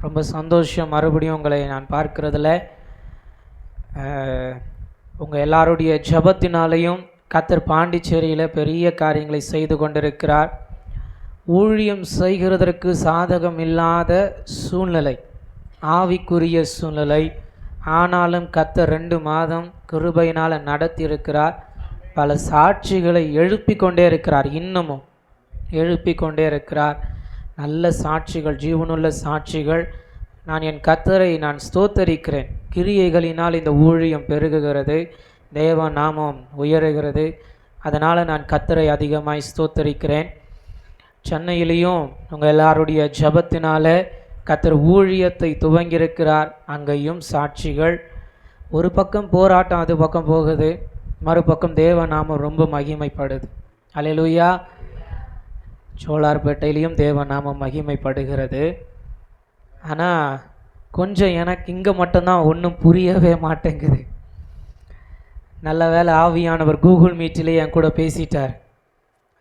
ரொம்ப சந்தோஷம் மறுபடியும் உங்களை நான் பார்க்கிறதுல. உங்கள் எல்லாருடைய ஜபத்தினாலையும் கர்த்தர் பாண்டிச்சேரியில் பெரிய காரியங்களை செய்து கொண்டிருக்கிறார். ஊழியம் செய்கிறதற்கு சாதகம் இல்லாத சூழ்நிலை, ஆவிக்குரிய சூழ்நிலை. ஆனாலும் கர்த்தர் 2 மாதம் கிருபையினால் நடத்தியிருக்கிறார். பல சாட்சிகளை எழுப்பி கொண்டே இருக்கிறார், இன்னமும் எழுப்பி கொண்டே இருக்கிறார். நல்ல சாட்சிகள், ஜீவனுள்ள சாட்சிகள். நான் என் கர்த்தரை நான் ஸ்தோத்தரிக்கிறேன். கிரியைகளினால் இந்த ஊழியம் பெருகுகிறது, தேவ நாமம் உயருகிறது. அதனால் நான் கர்த்தரை அதிகமாய் ஸ்தோத்தரிக்கிறேன். சென்னையிலையும் உங்கள் எல்லாருடைய ஜபத்தினால கர்த்தர் ஊழியத்தை துவங்கியிருக்கிறார். அங்கேயும் சாட்சிகள். ஒரு பக்கம் போராட்டம், அது பக்கம் போகுது, மறுபக்கம் தேவ நாமம் ரொம்ப மகிமைப்படுது. அல்லேலூயா. சோலார்பேட்டையிலையும் தேவ நாமம் மகிமைப்படுகிறது. ஆனால் கொஞ்சம் எனக்கு இங்கே மட்டும்தான் ஒன்றும் புரியவே மாட்டேங்குது. நல்ல வேளை ஆவியானவர் கூகுள் மீட்டிலே என் கூட பேசிட்டார்.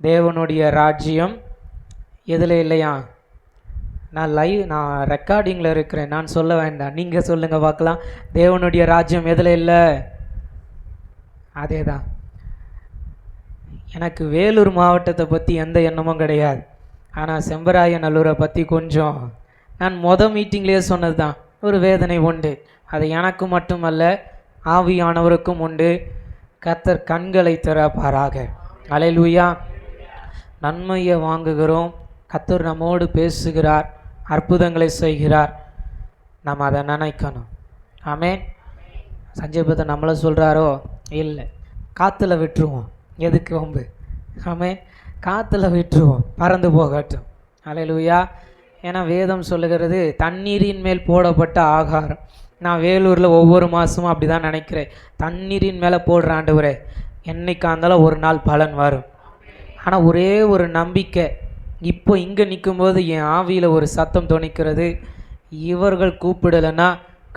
தேவனுடைய ராஜ்யம் எதில் இல்லையா? நான் ரெக்கார்டிங்கில் இருக்கிறேன், நான் சொல்ல வேண்டாம், நீங்கள் சொல்லுங்கள் பார்க்கலாம். தேவனுடைய ராஜ்யம் எதில் இல்லை? அதே தான். எனக்கு வேலூர் மாவட்டத்தை பற்றி எந்த எண்ணமும் கிடையாது. ஆனால் செம்பராயநல்லூரை பற்றி கொஞ்சம் நான் மீட்டிங்லேயே சொன்னது தான். ஒரு வேதனை உண்டு. அது எனக்கு மட்டுமல்ல, ஆவியானவருக்கும் உண்டு. கர்த்தர் கண்களை திறப்பாராக. அல்லேலூயா. நன்மையை வாங்குகிறோம். கர்த்தர் நம்மோடு பேசுகிறார், அற்புதங்களை செய்கிறார். நம்ம அதை நினைக்கணும். ஆமேன். சஞ்சய் பத்தை நம்மளை சொல்கிறாரோ? இல்லை, காற்றுல விட்டுருவோம். எதுக்கு வம்பு? ஆமேன். காற்றுல விட்டுருவோம், பறந்து போகட்டும். அல்லேலூயா. ஏன்னா வேதம் சொல்லுகிறது தண்ணீரின் மேல் போடப்பட்ட ஆகாரம். நான் வேலூரில் ஒவ்வொரு மாதமும் அப்படி தான் நினைக்கிறேன். தண்ணீரின் மேலே போடுற ஆண்டவரே, என்னைக்கா இருந்தாலும் ஒரு நாள் பலன் வரும். ஆனால் ஒரே ஒரு நம்பிக்கை, இப்போ இங்கே நிற்கும்போது என் ஆவியில் ஒரு சத்தம் துணிக்கிறது. இவர்கள் கூப்பிடலைன்னா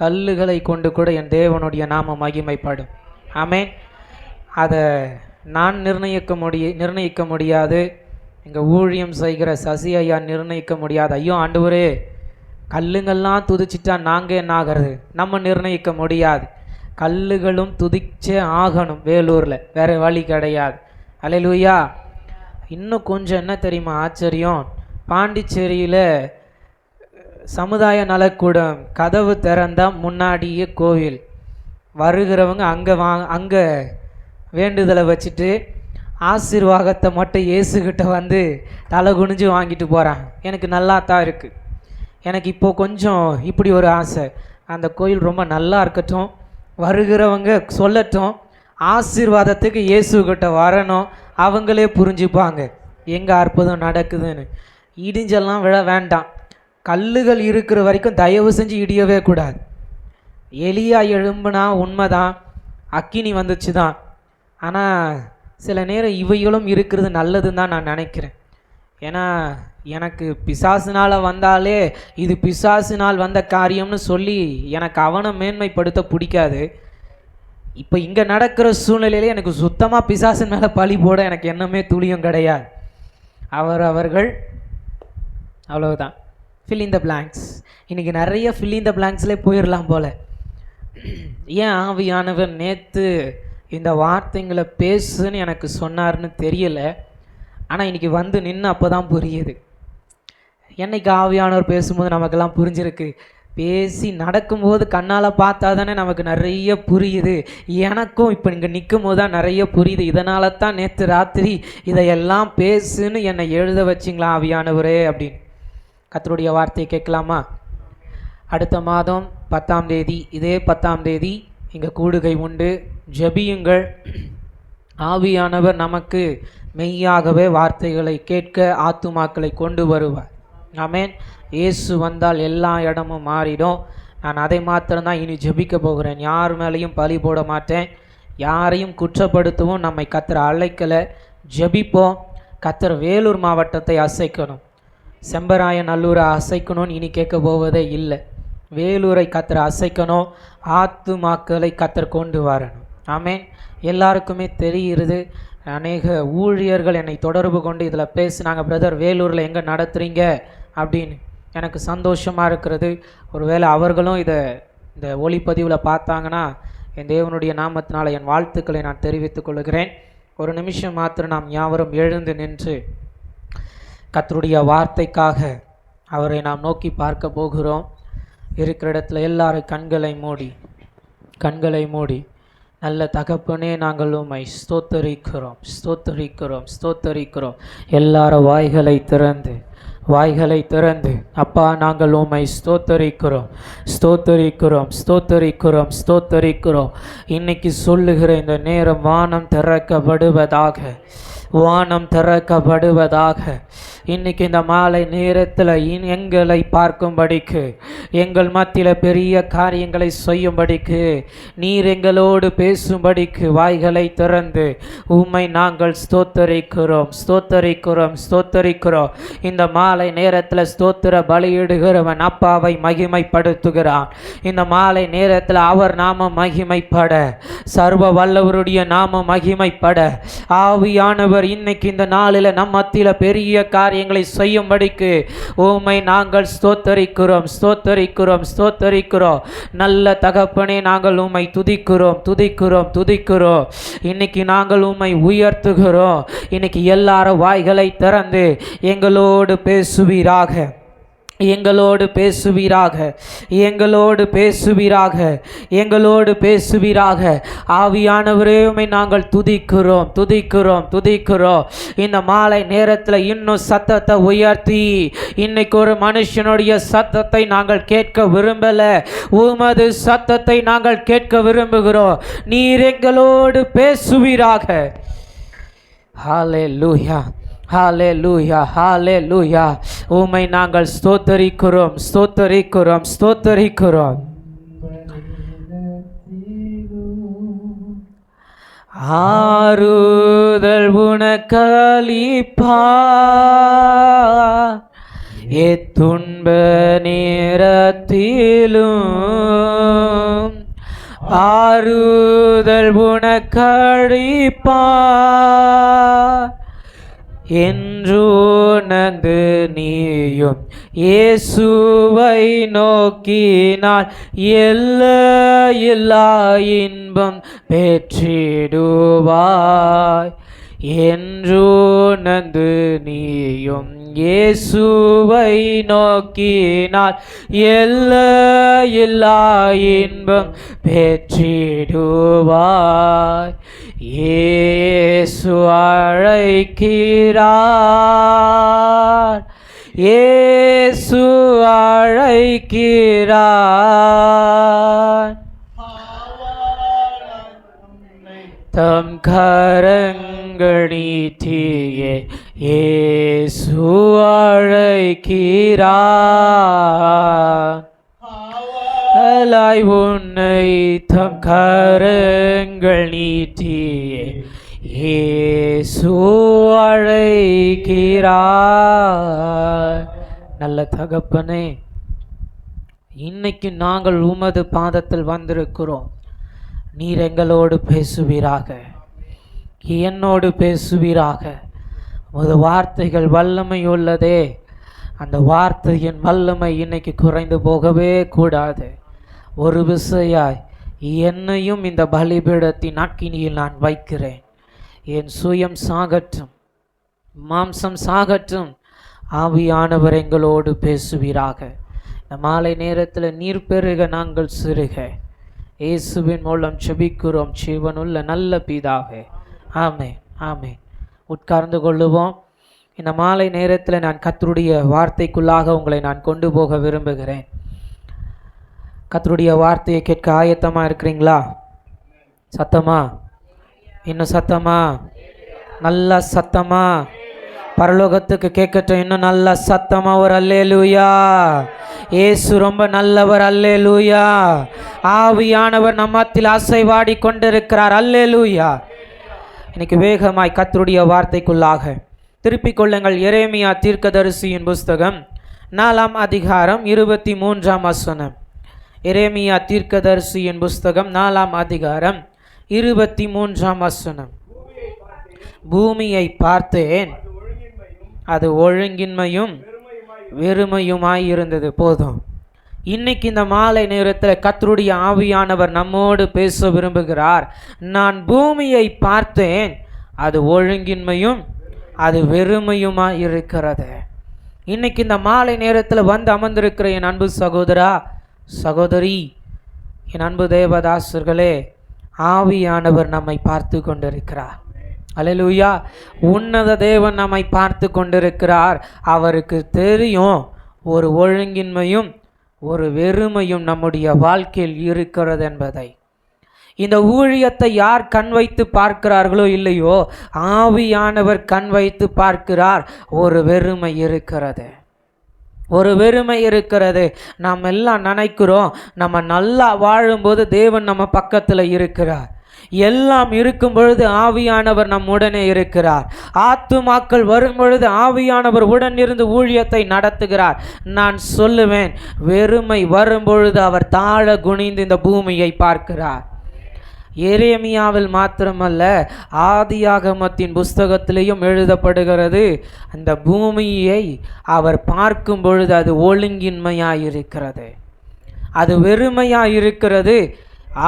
கல்லுகளை கொண்டு கூட என் தேவனுடைய நாம மகிமைப்படும். ஆமேன். அதை நான் நிர்ணயிக்க முடியாது. எங்கள் ஊழியம் செய்கிற சசி ஐயா நிர்ணயிக்க முடியாது. ஐயோ ஆண்டவரே, கல்லுங்கள்லாம் துதிச்சிட்டா நாங்கள் என்ன ஆகிறது? நம்ம நிர்ணயிக்க முடியாது. கல்லுகளும் துதிச்சே ஆகணும் வேலூரில், வேறு வழி கிடையாது. அல்லேலூயா. இன்னும் கொஞ்சம் என்ன தெரியுமா ஆச்சரியம்? பாண்டிச்சேரியில் சமுதாய நலக்கூடம் கதவு திறந்தால் முன்னாடியே கோவில். வருகிறவங்க அங்கே வேண்டுதலை வச்சுட்டு ஆசீர்வாதத்தை மட்டும் இயேசுக்கிட்ட வந்து தலை குனிஞ்சு வாங்கிட்டு போகிறாங்க. எனக்கு நல்லா தான் இருக்குது. எனக்கு இப்போது கொஞ்சம் இப்படி ஒரு ஆசை, அந்த கோயில் ரொம்ப நல்லா இருக்கட்டும், வருகிறவங்க சொல்லட்டும், ஆசீர்வாதத்துக்கு இயேசுக்கிட்ட வரணும், அவங்களே புரிஞ்சுப்பாங்க எங்கே அற்புதம் நடக்குதுன்னு. இடிஞ்செல்லாம் விழ வேண்டாம். கல்லுகள் இருக்கிற வரைக்கும் தயவு செஞ்சு இடியவே கூடாது. எலியா எழும்புனா உண்மைதான், அக்கினி வந்துச்சு தான். ஆனால் சில நேரம் இவைகளும் இருக்கிறது நல்லதுன்னு தான் நான் நினைக்கிறேன். ஏன்னா எனக்கு பிசாசினால் வந்தாலே இது பிசாசினால் வந்த காரியம்னு சொல்லி எனக்கு அவனை மேன்மைப்படுத்த பிடிக்காது. இப்போ இங்கே நடக்கிற சூழ்நிலையிலே எனக்கு சுத்தமாக பிசாசின் மேலே பழி போட எனக்கு எண்ணமே துளியும் கிடையாது. அவர்கள் அவ்வளவுதான். Fill in the blanks. இன்றைக்கி நிறைய ஃபில் இன் த பிளாங்க்ஸ்லேயே போயிடலாம் போல். ஏன் ஆவியானவர் நேற்று இந்த வார்த்தைங்களை பேசுன்னு எனக்கு சொன்னார்னு தெரியல. ஆனால் இன்றைக்கி வந்து நின்று அப்போ தான் புரியுது. என்னைக்கு ஆவியானவர் பேசும்போது நமக்கெல்லாம் புரிஞ்சிருக்கு. பேசி நடக்கும்போது கண்ணால் பார்த்தா தானே நமக்கு நிறைய புரியுது. எனக்கும் இப்போ இங்கே நிற்கும் போது தான் நிறைய புரியுது. இதனால தான் நேற்று ராத்திரி இதையெல்லாம் பேசுன்னு என்னை எழுத வச்சிங்களா ஆவியானவரே அப்படின்னு. கர்த்தருடைய வார்த்தையை கேட்கலாமா? அடுத்த மாதம் 10ஆம் தேதி, இதே 10ஆம் தேதி இங்கே கூடுகை உண்டு. ஜெபியுங்கள். ஆவியானவர் நமக்கு மெய்யாகவே வார்த்தைகளை கேட்க ஆத்துமாக்களை கொண்டு வருவார். ஆமேன். இயேசு வந்தால் எல்லா இடமும் மாறிடும். நான் அதை மாத்திரம்தான் இனி ஜெபிக்க போகிறேன். யார் மேலேயும் பழி போட மாட்டேன், யாரையும் குற்றப்படுத்தவும் நம்மை கர்த்தர் அழைக்கலை. ஜெபிப்போம். கர்த்தர் வேலூர் மாவட்டத்தை அசைக்கணும், செம்பராயநல்லூரை அசைக்கணும்னு இனி கேட்க போவதே இல்லை. வேலூரை கர்த்தர் அசைக்கணும், ஆத்துமாக்களை கர்த்தர் கொண்டு வரணும். ஆமேன். எல்லாருக்குமே தெரிகிறது. அநேக ஊழியர்கள் என்னை தொடர்பு கொண்டு இதில் பேசுனாங்க, பிரதர் வேலூரில் எங்கே நடத்துகிறீங்க அப்படின்னு. எனக்கு சந்தோஷமாக இருக்கிறது. ஒருவேளை அவர்களும் இந்த ஒளிப்பதிவில் பார்த்தாங்கன்னா என் தேவனுடைய நாமத்தினால் என் வாழ்த்துக்களை நான் தெரிவித்துக் கொள்கிறேன். ஒரு நிமிஷம் மாத்திரம் நாம் யாவரும் எழுந்து நின்று கர்த்தருடைய வார்த்தைக்காக அவரை நாம் நோக்கி பார்க்க போகிறோம். இருக்கிற இடத்துல எல்லாரும் கண்களை மூடி நல்ல தகப்பனே, நாங்கள் உம்மை ஸ்தோத்தரிக்கிறோம். எல்லாரும் வாய்களை திறந்து அப்பா, நாங்கள் உம்மை ஸ்தோத்தரிக்கிறோம். இன்னைக்கு சொல்லுகிற இந்த நேரம் வானம் திறக்கப்படுவதாக. இன்னைக்கு இந்த மாலை நேரத்தில் எங்களை பார்க்கும்படிக்கு, எங்கள் மத்தியில் பெரிய காரியங்களை செய்யும்படிக்கு, நீர் எங்களோடு பேசும்படிக்கு வாய்களை திறந்து உம்மை நாங்கள் ஸ்தோத்தரிக்கிறோம். இந்த மாலை நேரத்தில் ஸ்தோத்திர பலியிடுகிறவன் அப்பாவை மகிமைப்படுத்துகிறான். இந்த மாலை நேரத்தில் அவர் நாமம் மகிமைப்பட, சர்வ வல்லவருடைய நாமம் மகிமைப்பட, ஆவியானவர் இன்னைக்கு இந்த நாளில் நம் மத்தியில் பெரிய காரியங்களை செய்யும்படிக்கு உம்மை நாங்கள் ஸ்தோத்தரிக்கிறோம். நல்ல தகப்பனே, நாங்கள் உம்மை துதிக்கிறோம். இன்னைக்கு நாங்கள் உம்மை உயர்த்துகிறோம். இன்னைக்கு எல்லாரும் வாய்களை திறந்து எங்களோடு பேசுவீராக. ஆவியானவரே, உம்மை நாங்கள் துதிக்கிறோம். இந்த மாலை நேரத்தில் இன்னும் சத்தத்தை உயர்த்தி, இன்னைக்கு ஒரு மனுஷனுடைய சத்தத்தை நாங்கள் கேட்க விரும்பல, உமது சத்தத்தை நாங்கள் கேட்க விரும்புகிறோம். நீர் எங்களோடு பேசுவீராக. ஹல்லேலூயா. உம்மை நாங்கள் ஸ்தோத்தரிக்கிறோம். ஆறுதல் உனக்களிப்பார், எத்துன்ப நேரத்திலும் ஆறுதல் உனக்களிப்பார். என்றுணர்ந்து நீயும் இயேசுவை நோக்கினால் எல்லையில்லா இன்பம் பெற்றிடுவாய். என்றுணர்ந்து நீயும் இயேசுவை நோக்கினால் எல்லையில்லா இன்பம் பெற்றிடுவாய். இயேசு அழைக்கிறார், தம் கரங்கள் நீட்டியே இயேசு அழைக்கிறார். உன்னை தம் கரங்கள் நீட்டியே இயேசு அழைக்கிறார். நல்ல தகப்பனே, இன்னைக்கு நாங்கள் உமது பாதத்தில் வந்திருக்கிறோம். நீர் எங்களோடு பேசுவீராக, என்னோடு பேசுவீராக. உமது வார்த்தைகள் வல்லமை உள்ளதே, அந்த வார்த்தையின் வல்லமை இன்னைக்கு குறைந்து போகவே கூடாது. ஒரு விசையாய் என்னையும் இந்த பலிபீடத்தின் அக்கினியில் நான் வைக்கிறேன். என் சுயம் சாகட்டும், மாம்சம் சாகட்டும். ஆவியானவர் எங்களோடு பேசுவீராக. இந்த மாலை நேரத்தில் நீர் பெருக, நாங்கள் சிறுக. இயேசுவின் மூலம் செபிக்கிறோம் ஜீவனுள்ள நல்ல பிதாவே, ஆமென். உட்கார்ந்து கொள்ளுவோம். இந்த மாலை நேரத்தில் நான் கர்த்தருடைய வார்த்தைக்குள்ளாக உங்களை நான் கொண்டு போக விரும்புகிறேன். கர்த்தருடைய வார்த்தையை கேட்க ஆயத்தமாக இருக்கிறீங்களா? சத்தமா? இன்னும் சத்தமா? நல்ல சத்தமா? பரலோகத்துக்கு கேட்கட்டும். இன்னும் நல்ல சத்தமா ஒரு அல்லேலூயா. இயேசு ரொம்ப நல்லவர், அல்லேலூயா. ஆவியானவர் நம்மத்தில் அசைவாடி கொண்டிருக்கிறார், அல்லேலூயா. இன்னைக்கு வேகமாய் கர்த்தருடைய வார்த்தைக்குள்ளாக திருப்பிக் கொள்ளுங்கள். எரேமியா தீர்க்கதரிசியின் புஸ்தகம் 4ஆம் அதிகாரம் 23ஆம் வசனம். எரேமியா தீர்க்கதரிசியின் புஸ்தகம் 4ஆம் அதிகாரம் 23ஆம் வசனம். பூமியை பார்த்தேன், அது ஒழுங்கின்மையும் வெறுமையுமாய் இருந்தது. போதும். இன்னைக்கு இந்த மாலை நேரத்தில் கர்த்தருடைய ஆவியானவர் நம்மோடு பேச விரும்புகிறார். நான் பூமியை பார்த்தேன், அது ஒழுங்கின்மையும் அது வெறுமையுமாய் இருக்கிறது. இன்னைக்கு இந்த மாலை நேரத்தில் வந்து அமர்ந்திருக்கிற என் அன்பு சகோதரா சகோதரி, என் அன்பு தேவதாசர்களே, ஆவியானவர் நம்மை பார்த்து கொண்டிருக்கிறார். அல்லேலூயா. உன்னத தேவன் நம்மை பார்த்து கொண்டிருக்கிறார். அவருக்கு தெரியும் ஒரு ஒழுங்கின்மையும் ஒரு வெறுமையும் நம்முடைய வாழ்க்கையில் இருக்கிறது என்பதை. இந்த ஊழியத்தை யார் கண் வைத்து பார்க்கிறார்களோ இல்லையோ, ஆவியானவர் கண் வைத்து பார்க்கிறார். ஒரு வெறுமை இருக்கிறது, ஒரு வெறுமை இருக்கிறது. நாம் எல்லாம் நினைக்கிறோம் நம்ம நல்லா வாழும்போது தேவன் நம்ம பக்கத்தில் இருக்கிறார். எல்லாம் இருக்கும் பொழுது ஆவியானவர் நம் உடனே இருக்கிறார். ஆத்துமாக்கள் வரும் பொழுது ஆவியானவர் உடன் இருந்து ஊழியத்தை நடத்துகிறார். நான் சொல்லுவேன், வெறுமை வரும் பொழுது அவர் தாழ குனிந்து இந்த பூமியை பார்க்கிறார். எரேமியாவில் மாத்திரமல்ல, ஆதியாகமத்தின் புஸ்தகத்திலேயும் எழுதப்படுகிறது, அந்த பூமியை அவர் பார்க்கும் பொழுது அது ஒழுங்கின்மையாயிருக்கிறது, அது வெறுமையாயிருக்கிறது,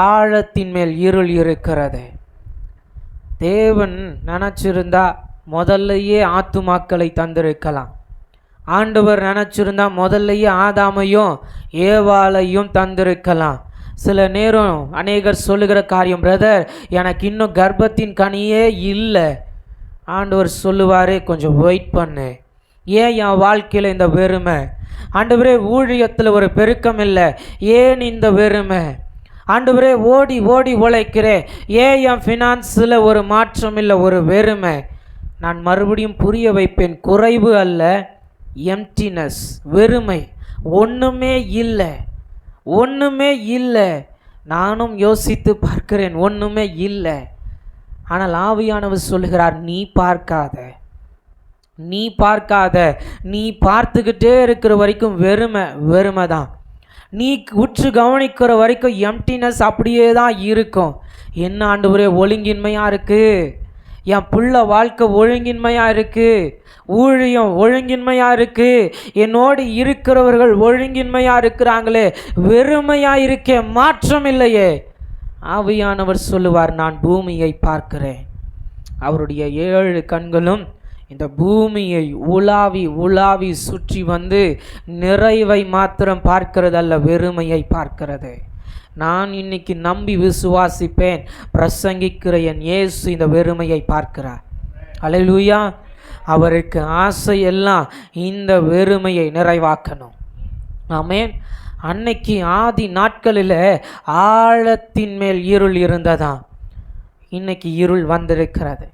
ஆழத்தின் மேல் இருள் இருக்கிறது. தேவன் நினச்சிருந்தா முதல்லையே ஆத்துமாக்களை தந்திருக்கலாம். ஆண்டவர் நினச்சிருந்தா முதல்லையே ஆதாமையும் ஏவாளையும் தந்திருக்கலாம். சில நேரம் அநேகர் சொல்லுகிற காரியம், பிரதர் எனக்கு இன்னும் கர்ப்பத்தின் கனியே இல்லை. ஆண்டவர் சொல்லுவார், கொஞ்சம் வெயிட் பண்ணு. ஏன் என் வாழ்க்கையில் இந்த வெறுமை? ஆண்டவரே, ஊழியத்தில் ஒரு பெருக்கம் இல்லை, ஏன் இந்த வெறுமை? ஆண்டவரே, ஓடி ஓடி உழைக்கிறேன், ஏன் என் ஃபினான்ஸில் ஒரு மாற்றம் இல்லை, ஒரு வெறுமை? நான் மறுபடியும் புரிய வைப்பேன், குறைவு அல்ல, எம்டினஸ், வெறுமை. ஒன்றுமே இல்லை, ஒன்றுமே இல்லை. நானும் யோசித்து பார்க்கிறேன், ஒன்றுமே இல்லை. ஆனால் ஆவியானவர் சொல்லுகிறார், நீ பார்க்காத, நீ பார்க்காத. நீ பார்த்துக்கிட்டே இருக்கிற வரைக்கும் வெறுமை வெறுமை தான். நீ உற்று கவனிக்கிற வரைக்கும் எம்டினஸ் அப்படியே தான் இருக்கும். என்ன ஆண்டவரே, ஒழுங்கின்மையாக இருக்குது, என் பிள்ளை வாழ்க்கை ஒழுங்கின்மையாக இருக்குது, ஊழியம் ஒழுங்கின்மையாக இருக்குது, என்னோடு இருக்கிறவர்கள் ஒழுங்கின்மையாக இருக்கிறாங்களே, வெறுமையாக இருக்கே, மாற்றம் இல்லையே. ஆவியானவர் சொல்லுவார், நான் பூமியை பார்க்கிறேன். அவருடைய 7 கண்களும் இந்த பூமியை உலாவி உலாவி சுற்றி வந்து நிறைவை மாத்திரம் பார்க்கிறதல்ல, வெறுமையை பார்க்கிறது. நான் இன்னைக்கு நம்பி விசுவாசிப்பேன், பிரசங்கிக்கிற என் இயேசு இந்த வெறுமையை பார்க்கிறார். அல்லேலூயா. அவருக்கு ஆசை எல்லாம் இந்த வெறுமையை நிறைவாக்கணும். ஆமென். அன்னைக்கு ஆதி நாட்களில் ஆழத்தின் மேல் இருள் இருந்ததாம். இன்னைக்கு இருள் வந்திருக்கிறது.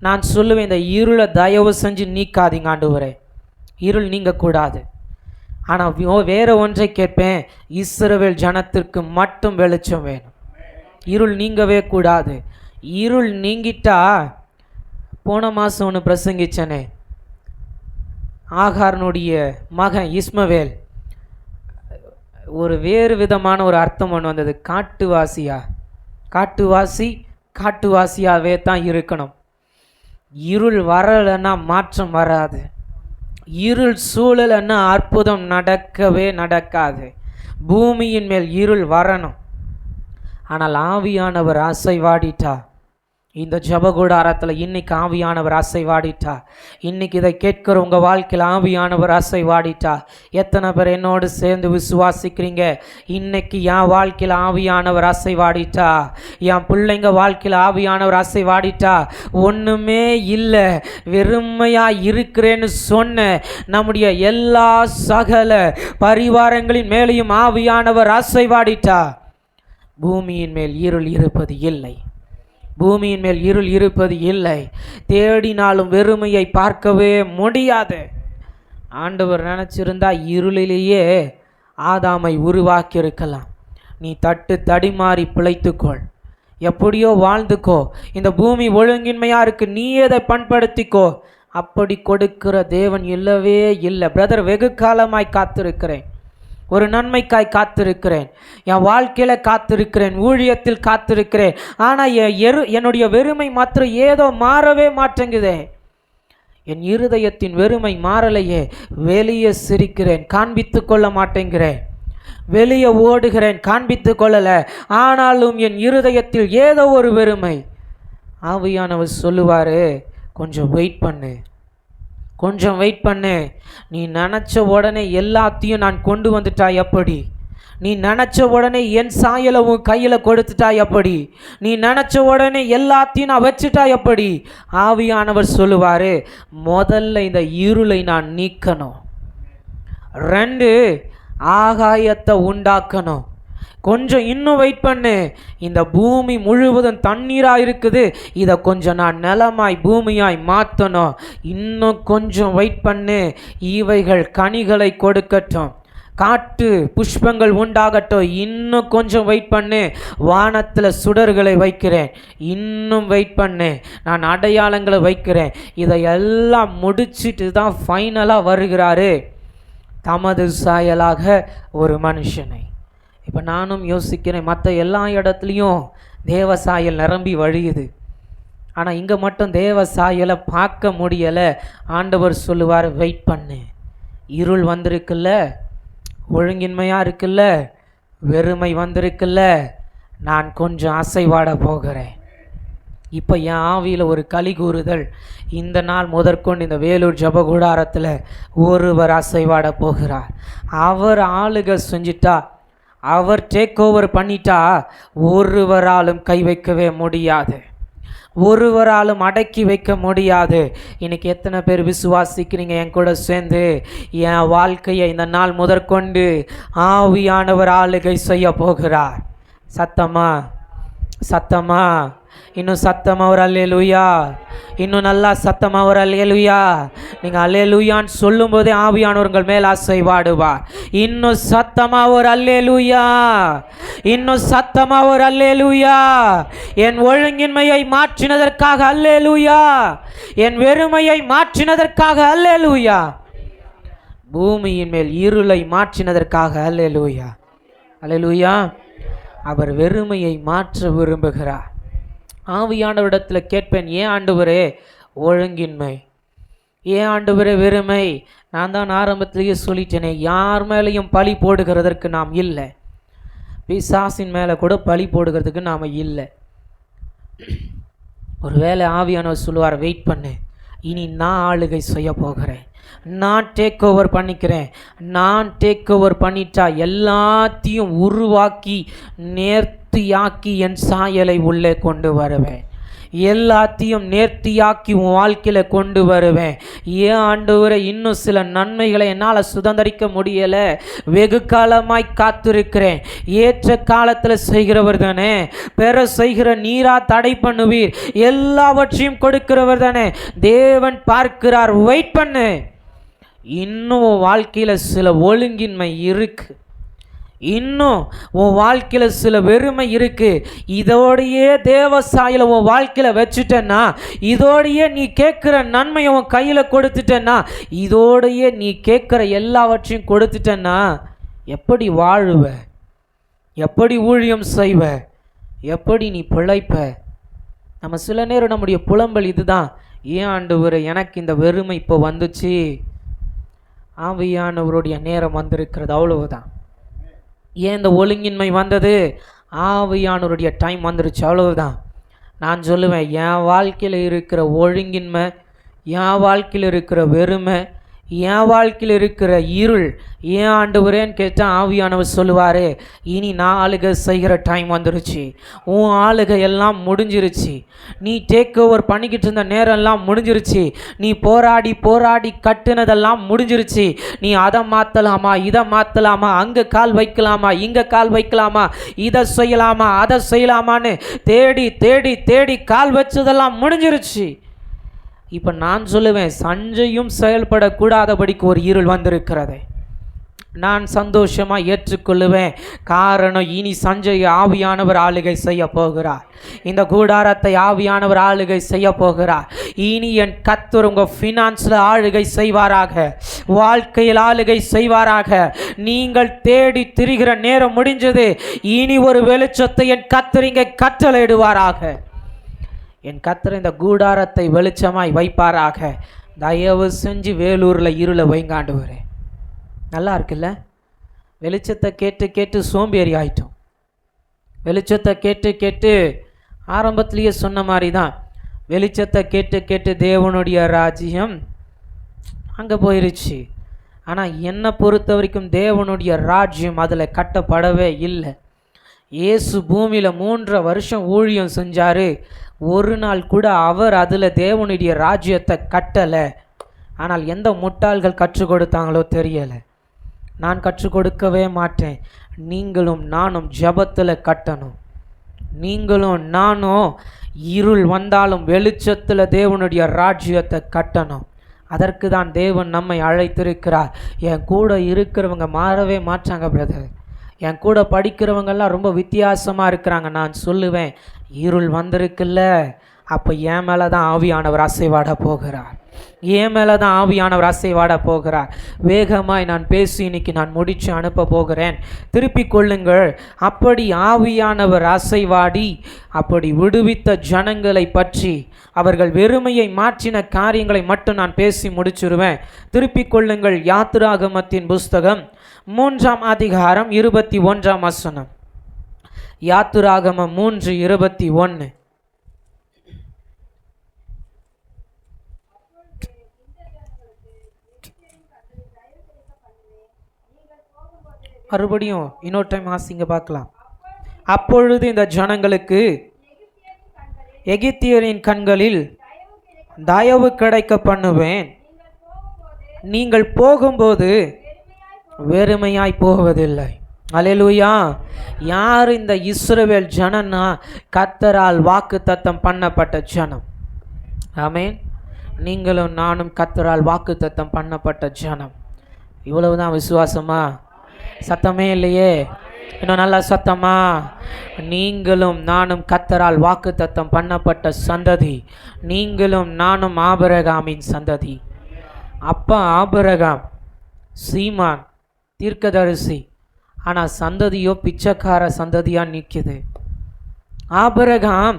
நான் சொல்லுவேன், இந்த இருளை தயவு செஞ்சு நீக்காதீங்க ஆண்டவரே, இருள் நீங்கக்கூடாது. ஆனால் வேற ஒன்றை கேட்பேன், இஸ்ரவேல் ஜனத்திற்கு மட்டும் வெளிச்சம் வேணும், இருள் நீங்கவே கூடாது. இருள் நீங்கிட்டா, போன மாதம் ஒன்று பிரசங்கிச்சனே, ஆகாரனுடைய மகன் இஸ்மவேல், ஒரு வேறு விதமான ஒரு அர்த்தம் ஒன்று வந்தது. காட்டுவாசியா, காட்டுவாசி காட்டுவாசியாகவே தான் இருக்கணும். இருள் வரலைன்னா மாற்றம் வராது, இருள் சூழலைன்னா அற்புதம் நடக்கவே நடக்காது. பூமியின் மேல் இருள் வரணும். ஆனால் ஆவியானவர் அசைவாடிட்டா, இந்த ஜபகூடாரத்தில் இன்னைக்கு ஆவியானவர் அசைவாடிட்டா, இன்னைக்கு இதை கேட்கிற உங்கள் வாழ்க்கையில் ஆவியானவர் அசைவாடிட்டா. எத்தனை பேர் என்னோடு சேர்ந்து விசுவாசிக்கிறீங்க? இன்னைக்கு என் வாழ்க்கையில் ஆவியானவர் அசைவாடிட்டா, என் பிள்ளைங்க வாழ்க்கையில் ஆவியானவர் அசைவாடிட்டா. ஒன்றுமே இல்லை, வெறுமையாக இருக்கிறேன்னு சொன்ன நம்முடைய எல்லா சகல பரிவாரங்களின் மேலேயும் ஆவியானவர் அசைவாடிட்டா. பூமியின் மேல் இருள் இருப்பது இல்லை, பூமியின் மேல் இருள் இருப்பது இல்லை. தேடினாலும் வெறுமையை பார்க்கவே முடியாது. ஆண்டவர் நினச்சிருந்தா இருளிலேயே ஆதாமை உருவாக்கி இருக்கலாம். நீ தடிமாறி பிழைத்துக்கொள், எப்படியோ வாழ்ந்துக்கோ, இந்த பூமி ஒழுங்கின்மையாக இருக்கு, நீ அதை பண்படுத்திக்கோ. அப்படி கொடுக்கிற தேவன் இல்லவே இல்லை. பிரதர், வெகு காலமாய் காத்திருக்கிறேன், ஒரு நன்மைக்காய் காத்திருக்கிறேன், என் வாழ்க்கையில் காத்திருக்கிறேன், ஊழியத்தில் காத்திருக்கிறேன். ஆனால் என்னுடைய வெறுமை மாத்திரம் ஏதோ மாறவே மாட்டேங்குதே. என் இருதயத்தின் வெறுமை மாறலையே. வெளியே சிரிக்கிறேன், காண்பித்து கொள்ள மாட்டேங்கிறேன். வெளியே ஓடுகிறேன், காண்பித்து கொள்ளல. ஆனாலும் என் இருதயத்தில் ஏதோ ஒரு வெறுமை. ஆவியானவர் சொல்லுவார், கொஞ்சம் வெயிட் பண்ணு, கொஞ்சம் வெயிட் பண்ணு. நீ நினச்ச உடனே எல்லாத்தையும் நான் கொண்டு வந்துட்டா எப்படி? நீ நினச்ச உடனே என் சாயலை உன் கையில் கொடுத்துட்டா எப்படி? நீ நினச்ச உடனே எல்லாத்தையும் நான் வச்சுட்டா எப்படி? ஆவியானவர் சொல்லுவார், முதல்ல இந்த இருளை நான் நீக்கணும். 2, ஆகாயத்தை உண்டாக்கணும். கொஞ்சம் இன்னும் வெயிட் பண்ணு. இந்த பூமி முழுவதும் தண்ணீராக இருக்குது, இதை கொஞ்சம் நான் நிலமாய் பூமியாய் மாற்றணும். இன்னும் கொஞ்சம் வெயிட் பண்ணு. இவைகள் கனிகளை கொடுக்கட்டும், காட்டு புஷ்பங்கள் உண்டாகட்டும். இன்னும் கொஞ்சம் வெயிட் பண்ணு. வானத்தில் சுடர்களை வைக்கிறேன். இன்னும் வெயிட் பண்ணு. நான் அடையாளங்களை வைக்கிறேன். இதையெல்லாம் முடிச்சுட்டு தான் ஃபைனலாக வருகிறாரு, தமது சாயலாக ஒரு மனுஷனை. இப்போ நானும் யோசிக்கிறேன், மற்ற எல்லா இடத்துலையும் தேவ சாயல் நிரம்பி வழியுது, ஆனால் இங்கே மட்டும் தேவ சாயலை பார்க்க முடியலை. ஆண்டவர் சொல்லுவார், வெயிட் பண்ணு. இருள் வந்திருக்குல்ல, ஒழுங்கின்மையாக இருக்குல்ல, வெறுமை வந்திருக்குல்ல, நான் கொஞ்சம் அசைவாட போகிறேன். இப்போ என் ஆவியில் ஒரு களி கூறுதல். இந்த நாள் முதற்கொண்டு இந்த வேலூர் ஜபகூடாரத்தில் ஒருவர் அசைவாட போகிறார். அவர் ஆளுகை செஞ்சிட்டா, அவர் டேக் ஓவர் பண்ணிட்டா, ஒருவராலும் கை வைக்கவே முடியாது, ஒருவராலும் அடக்கி வைக்க முடியாது. இன்னைக்கு எத்தனை பேர் விசுவாசிக்கிறீங்க என் கூட சேர்ந்து, என் வாழ்க்கையை இந்த நாள் முதற்கொண்டு ஆவியானவர் ஆளுகை செய்ய போகிறார்? சத்தமா சத்தமா, இன்னும் சத்தமா ஒரு அல்லேலூயா, இன்னும் நல்லா சத்தமா ஒரு அல்லேலூயா. நீங்கள் அல்லேலூயான்னு சொல்லும் போதே ஆவியானவர் உங்கள் மேல் அசைவாடுவார். இன்னும் சத்தமா ஒரு அல்லேலூயா, இன்னும் சத்தமா ஒரு அல்லேலூயா. என் ஒழுங்கின்மையை மாற்றினதற்காக அல்லேலூயா, என் வெறுமையை மாற்றினதற்காக அல்லேலூயா, பூமியின் மேல் இருளை மாற்றினதற்காக அல்லேலூயா, அல்லேலூயா. அவர் வெறுமையை மாற்ற விரும்புகிறார். ஆவியானவரிடத்தில் கேட்பேன், ஏன் ஆண்டவரே ஒழுங்கின்மை, ஏன் ஆண்டவரே வெறுமை? நான் தான் ஆரம்பத்திலேயே சொல்லிட்டேனே, யார் மேலேயும் பழி போடுகிறதற்கு நாம் இல்லை, பிசாசின் மேலே கூட பழி போடுகிறதுக்கு நாம் இல்லை. ஒருவேளை ஆவியானவர் சொல்லுவார், வெயிட் பண்ணு, இனி நான் ஆளுகை செய்ய போகிறேன், நான் டேக் ஓவர் பண்ணிக்கிறேன். நான் டேக் ஓவர் பண்ணிட்டா எல்லாத்தையும் உருவாக்கி நேர்த்தியாக்கி என் சாயலை உள்ளே கொண்டு வருவேன், எல்லாத்தையும் நேர்த்தியாக்கி உன் வாழ்க்கையில் கொண்டு வருவேன். ஏன் ஆண்டவரே இன்னும் சில நன்மைகளை என்னால் சுதந்திரிக்க முடியலை, வெகு காலமாய் காத்திருக்கிறேன். ஏற்ற காலத்தில் செய்கிறவர் தானே, பெற செய்கிற நீரா தடை பண்ணுவீர், எல்லாவற்றையும் கொடுக்கிறவர் தானே. தேவன் பார்க்கிறார், வெயிட் பண்ணு. இன்னும் உன் வாழ்க்கையில் சில ஒழுங்கின்மை இருக்கு, இன்னும் உன் வாழ்க்கையில் சில வெறுமை இருக்கு. இதோடையே தேவ சாயலை உன் வாழ்க்கையில் வச்சுட்டேன்னா, இதோடையே நீ கேட்குற நன்மையை உன் கையில் கொடுத்துட்டேன்னா, இதோடையே நீ கேட்குற எல்லாவற்றையும் கொடுத்துட்டேன்னா, எப்படி வாழுவ, எப்படி ஊழியம் செய்வ, எப்படி நீ பிழைப்ப? நம்ம சில நேரம் நம்முடைய புலம்பல் இதுதான், ஏன் ஆண்டவரே எனக்கு இந்த வெறுமை இப்போ வந்துச்சு? ஆவியானவருடைய நேரம் வந்திருக்கிறது, அவ்வளவுதான். ஏன் இந்த ஒழுங்கின்மை வந்தது? ஆவியானவருடைய டைம் வந்துருச்சு, அவ்வளவுதான். நான் சொல்லுவேன், என் வாழ்க்கையில் இருக்கிற ஒழுங்கின்மை, என் வாழ்க்கையில் இருக்கிற வெறுமை, என் வாழ்க்கையில் இருக்கிற இருள் ஏன் ஆண்டவரேன்னு கேட்டால் ஆவியானவர் சொல்லுவார், இனி நான் ஆளுகை செய்கிற டைம் வந்துருச்சு, உன் ஆளுகை எல்லாம் முடிஞ்சிருச்சு, நீ டேக் ஓவர் பண்ணிக்கிட்டு இருந்த நேரம் எல்லாம் முடிஞ்சிருச்சு, நீ போராடி போராடி கட்டுனதெல்லாம் முடிஞ்சிருச்சு, நீ அதை மாற்றலாமா இதை மாற்றலாமா, அங்கே கால் வைக்கலாமா இங்கே கால் வைக்கலாமா, இதை செய்யலாமா அதை செய்யலாமான்னு தேடி தேடி தேடி கால் வச்சதெல்லாம் முடிஞ்சிருச்சு. இப்போ நான் சொல்லுவேன், சஞ்சையும் செயல்படக்கூடாதபடிக்கு ஒரு இருள் வந்திருக்கிறது. நான் சந்தோஷமாக ஏற்றுக்கொள்ளுவேன். காரணம், இனி சஞ்சய் ஆவியானவர் ஆளுகை செய்ய போகிறார், இந்த கூடாரத்தை ஆவியானவர் ஆளுகை செய்ய போகிறார். இனி என் கர்த்தர் உங்கள் ஃபினான்ஸில் ஆளுகை செய்வாராக, வாழ்க்கையில் ஆளுகை செய்வாராக. நீங்கள் தேடி திரிகிற நேரம் முடிஞ்சது. இனி ஒரு வெளிச்சத்தை என் கர்த்தர் இங்கே கட்டளையிடுவாராக. என் கர்த்தர் இந்த கூடாரத்தை வெளிச்சமாய் வைப்பாராக. தயவு செஞ்சு வேலூரில் இருளை வைங்க ஆண்டவரே. நல்லா இருக்குல்ல? வெளிச்சத்தை கேட்டு கேட்டு சோம்பேறி ஆயிட்டோம். வெளிச்சத்தை கேட்டு கேட்டு ஆரம்பத்திலேயே சொன்ன மாதிரி தான், வெளிச்சத்தை கேட்டு கேட்டு தேவனுடைய ராஜ்யம் அங்கே போயிருச்சு. ஆனால் என்னை பொறுத்த வரைக்கும் தேவனுடைய ராஜ்யம் அதில் கட்டப்படவே இல்லை. இயேசு பூமியில் 3 வருஷம் ஊழியம் செஞ்சார். ஒரு நாள் கூட அவர் அதில் தேவனுடைய ராஜ்யத்தை கட்டலை. ஆனால் எந்த முட்டாள்கள் கற்றுக் கொடுத்தாங்களோ தெரியலை. நான் கற்றுக் கொடுக்கவே மாட்டேன். நீங்களும் நானும் ஜபத்தில் கட்டணும். நீங்களும் நானும் இருள் வந்தாலும் வெளிச்சத்தில் தேவனுடைய ராஜ்யத்தை கட்டணும். அதற்கு தான் தேவன் நம்மை அழைத்திருக்கிறார். என் கூட இருக்கிறவங்க மாறவே மாட்டாங்க பிரதர். என் கூட படிக்கிறவங்கெல்லாம் ரொம்ப வித்தியாசமாக இருக்கிறாங்க. நான் சொல்லுவேன், இருள் வந்திருக்குல்ல, அப்போ என் மேலே தான் ஆவியானவர் அசைவாட போகிறார். என் மேலே தான் ஆவியானவர் அசைவாட போகிறார். வேகமாய் நான் பேசி இன்னைக்கு நான் முடித்து அனுப்ப போகிறேன். திருப்பிக் கொள்ளுங்கள். அப்படி ஆவியானவர் அசைவாடி அப்படி விடுவித்த ஜனங்களை பற்றி, அவர்கள் வெறுமையை மாற்றின காரியங்களை மட்டும் நான் பேசி முடிச்சிருவேன். திருப்பிக் கொள்ளுங்கள். யாத்திராகமத்தின் புஸ்தகம் 3ஆம் அதிகாரம் 21ஆம் வசனம். யாத்திராகமம் 3:21. மறுபடியும் இன்னொரு டைம் வாசிங்க பார்க்கலாம். அப்பொழுது இந்த ஜனங்களுக்கு எகிப்தியரின் கண்களில் தயவு கிடைக்க பண்ணுவேன். நீங்கள் போகும்போது வெறுமையாய் போவதில்லை. அல்லேலூயா. யார் இந்த இஸ்ரவேல் ஜனம்னா? கர்த்தரால் வாக்குத்தத்தம் பண்ணப்பட்ட ஜனம். ஆமென். நீங்களும் நானும் கர்த்தரால் வாக்குத்தத்தம் பண்ணப்பட்ட ஜனம். இவ்வளவுதான் விசுவாசமா? சத்தமே இல்லையே. இன்னும் நல்லா சத்தமா? நீங்களும் நானும் கர்த்தரால் வாக்குத்தத்தம் பண்ணப்பட்ட சந்ததி. நீங்களும் நானும் ஆபிரகாமின் சந்ததி. அப்பா ஆபிரகாம் சீமான் தீர்க்கதரிசி, ஆனால் சந்ததியோ பிச்சைக்கார சந்ததியாக நிற்குது. ஆபிரகாம்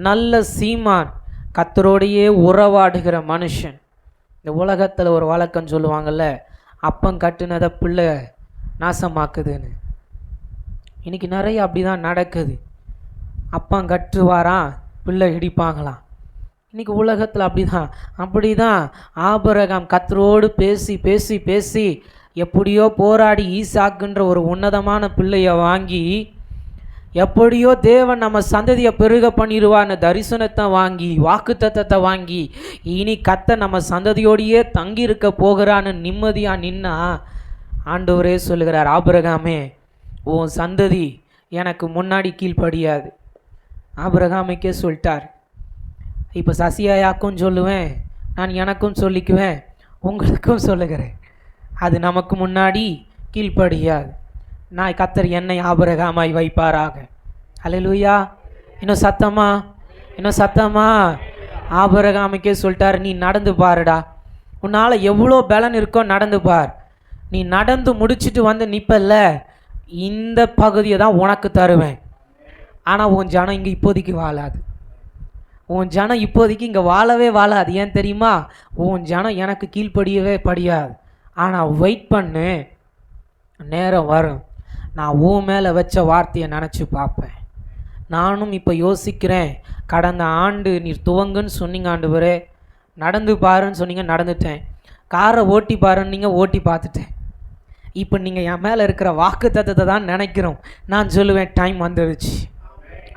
நல்ல சீமான், கர்த்தரோடையே உறவாடுகிற மனுஷன். இந்த உலகத்தில் ஒரு வழக்கம் சொல்லுவாங்கள்ல, அப்பம் கட்டுனதை பிள்ளை நாசமாக்குதுன்னு. இன்றைக்கி நிறைய அப்படி தான் நடக்குது. அப்பம் கட்டுவாராம், பிள்ளை இடிப்பாங்களாம். இன்றைக்கி உலகத்தில் அப்படி தான் ஆபிரகாம் கர்த்தரோடு பேசி பேசி பேசி எப்படியோ போராடி ஈசாக்குன்ற ஒரு உன்னதமான பிள்ளையை வாங்கி, எப்படியோ தேவன் நம்ம சந்ததியை பெருக பண்ணிடுவான்னு தரிசனத்தை வாங்கி, வாக்குத்தத்தத்தை வாங்கி, இனி கர்த்தர் நம்ம சந்ததியோடையே தங்கி இருக்க போகிறான்னு நிம்மதியாக நின்னா, ஆண்டவரே சொல்லுகிறார், ஆபிரகாமே உன் சந்ததி எனக்கு முன்னாடி கீழ்ப்படியாது. ஆபிரகாமுக்கே சொல்லிட்டார். இப்போ சசியாயாக்கும் சொல்லுவேன், நான் எனக்கும் சொல்லிக்குவேன், உங்களுக்கும் சொல்லுகிறேன், அது நமக்கு முன்னாடி கீழ்ப்படியாது. நான் கர்த்தர் என்னை ஆபிரகாமாய் வைப்பாராக. அல்லேலூயா. இன்னும் சத்தமா? இன்னும் சத்தமா? ஆபிரகாமுக்கே சொல்லிட்டார், நீ நடந்து பாருடா, உன்னால் எவ்வளோ பலன் இருக்கோ நடந்து பார். நீ நடந்து முடிச்சுட்டு வந்து நிற்பல்ல, இந்த பகுதியை தான் உனக்கு தருவேன். ஆனால் உன் ஜனம் இங்கே இப்போதைக்கு வாழாது. உன் ஜனம் இப்போதைக்கு இங்கே வாழவே வாழாது. ஏன் தெரியுமா? உன் ஜனம் எனக்கு கீழ்ப்படியவே படியாது. ஆனால் வெயிட் பண்ணு, நேரம் வரும். நான் உன் மேலே வச்ச வார்த்தையை நினச்சி பார்ப்பேன். நானும் இப்போ யோசிக்கிறேன். கடந்த ஆண்டு நீர் துவங்குன்னு சொன்னீங்க ஆண்டவரே, நடந்து பாருன்னு சொன்னீங்க, நடந்துட்டேன். காரை ஓட்டி பாருன்னு நீங்கள் ஓட்டி பார்த்துட்டேன். இப்போ நீங்கள் என் மேலே இருக்கிற வாக்குத்தத்தத்தை தான் நினைக்கிறோம். நான் சொல்லுவேன், டைம் வந்துருச்சு.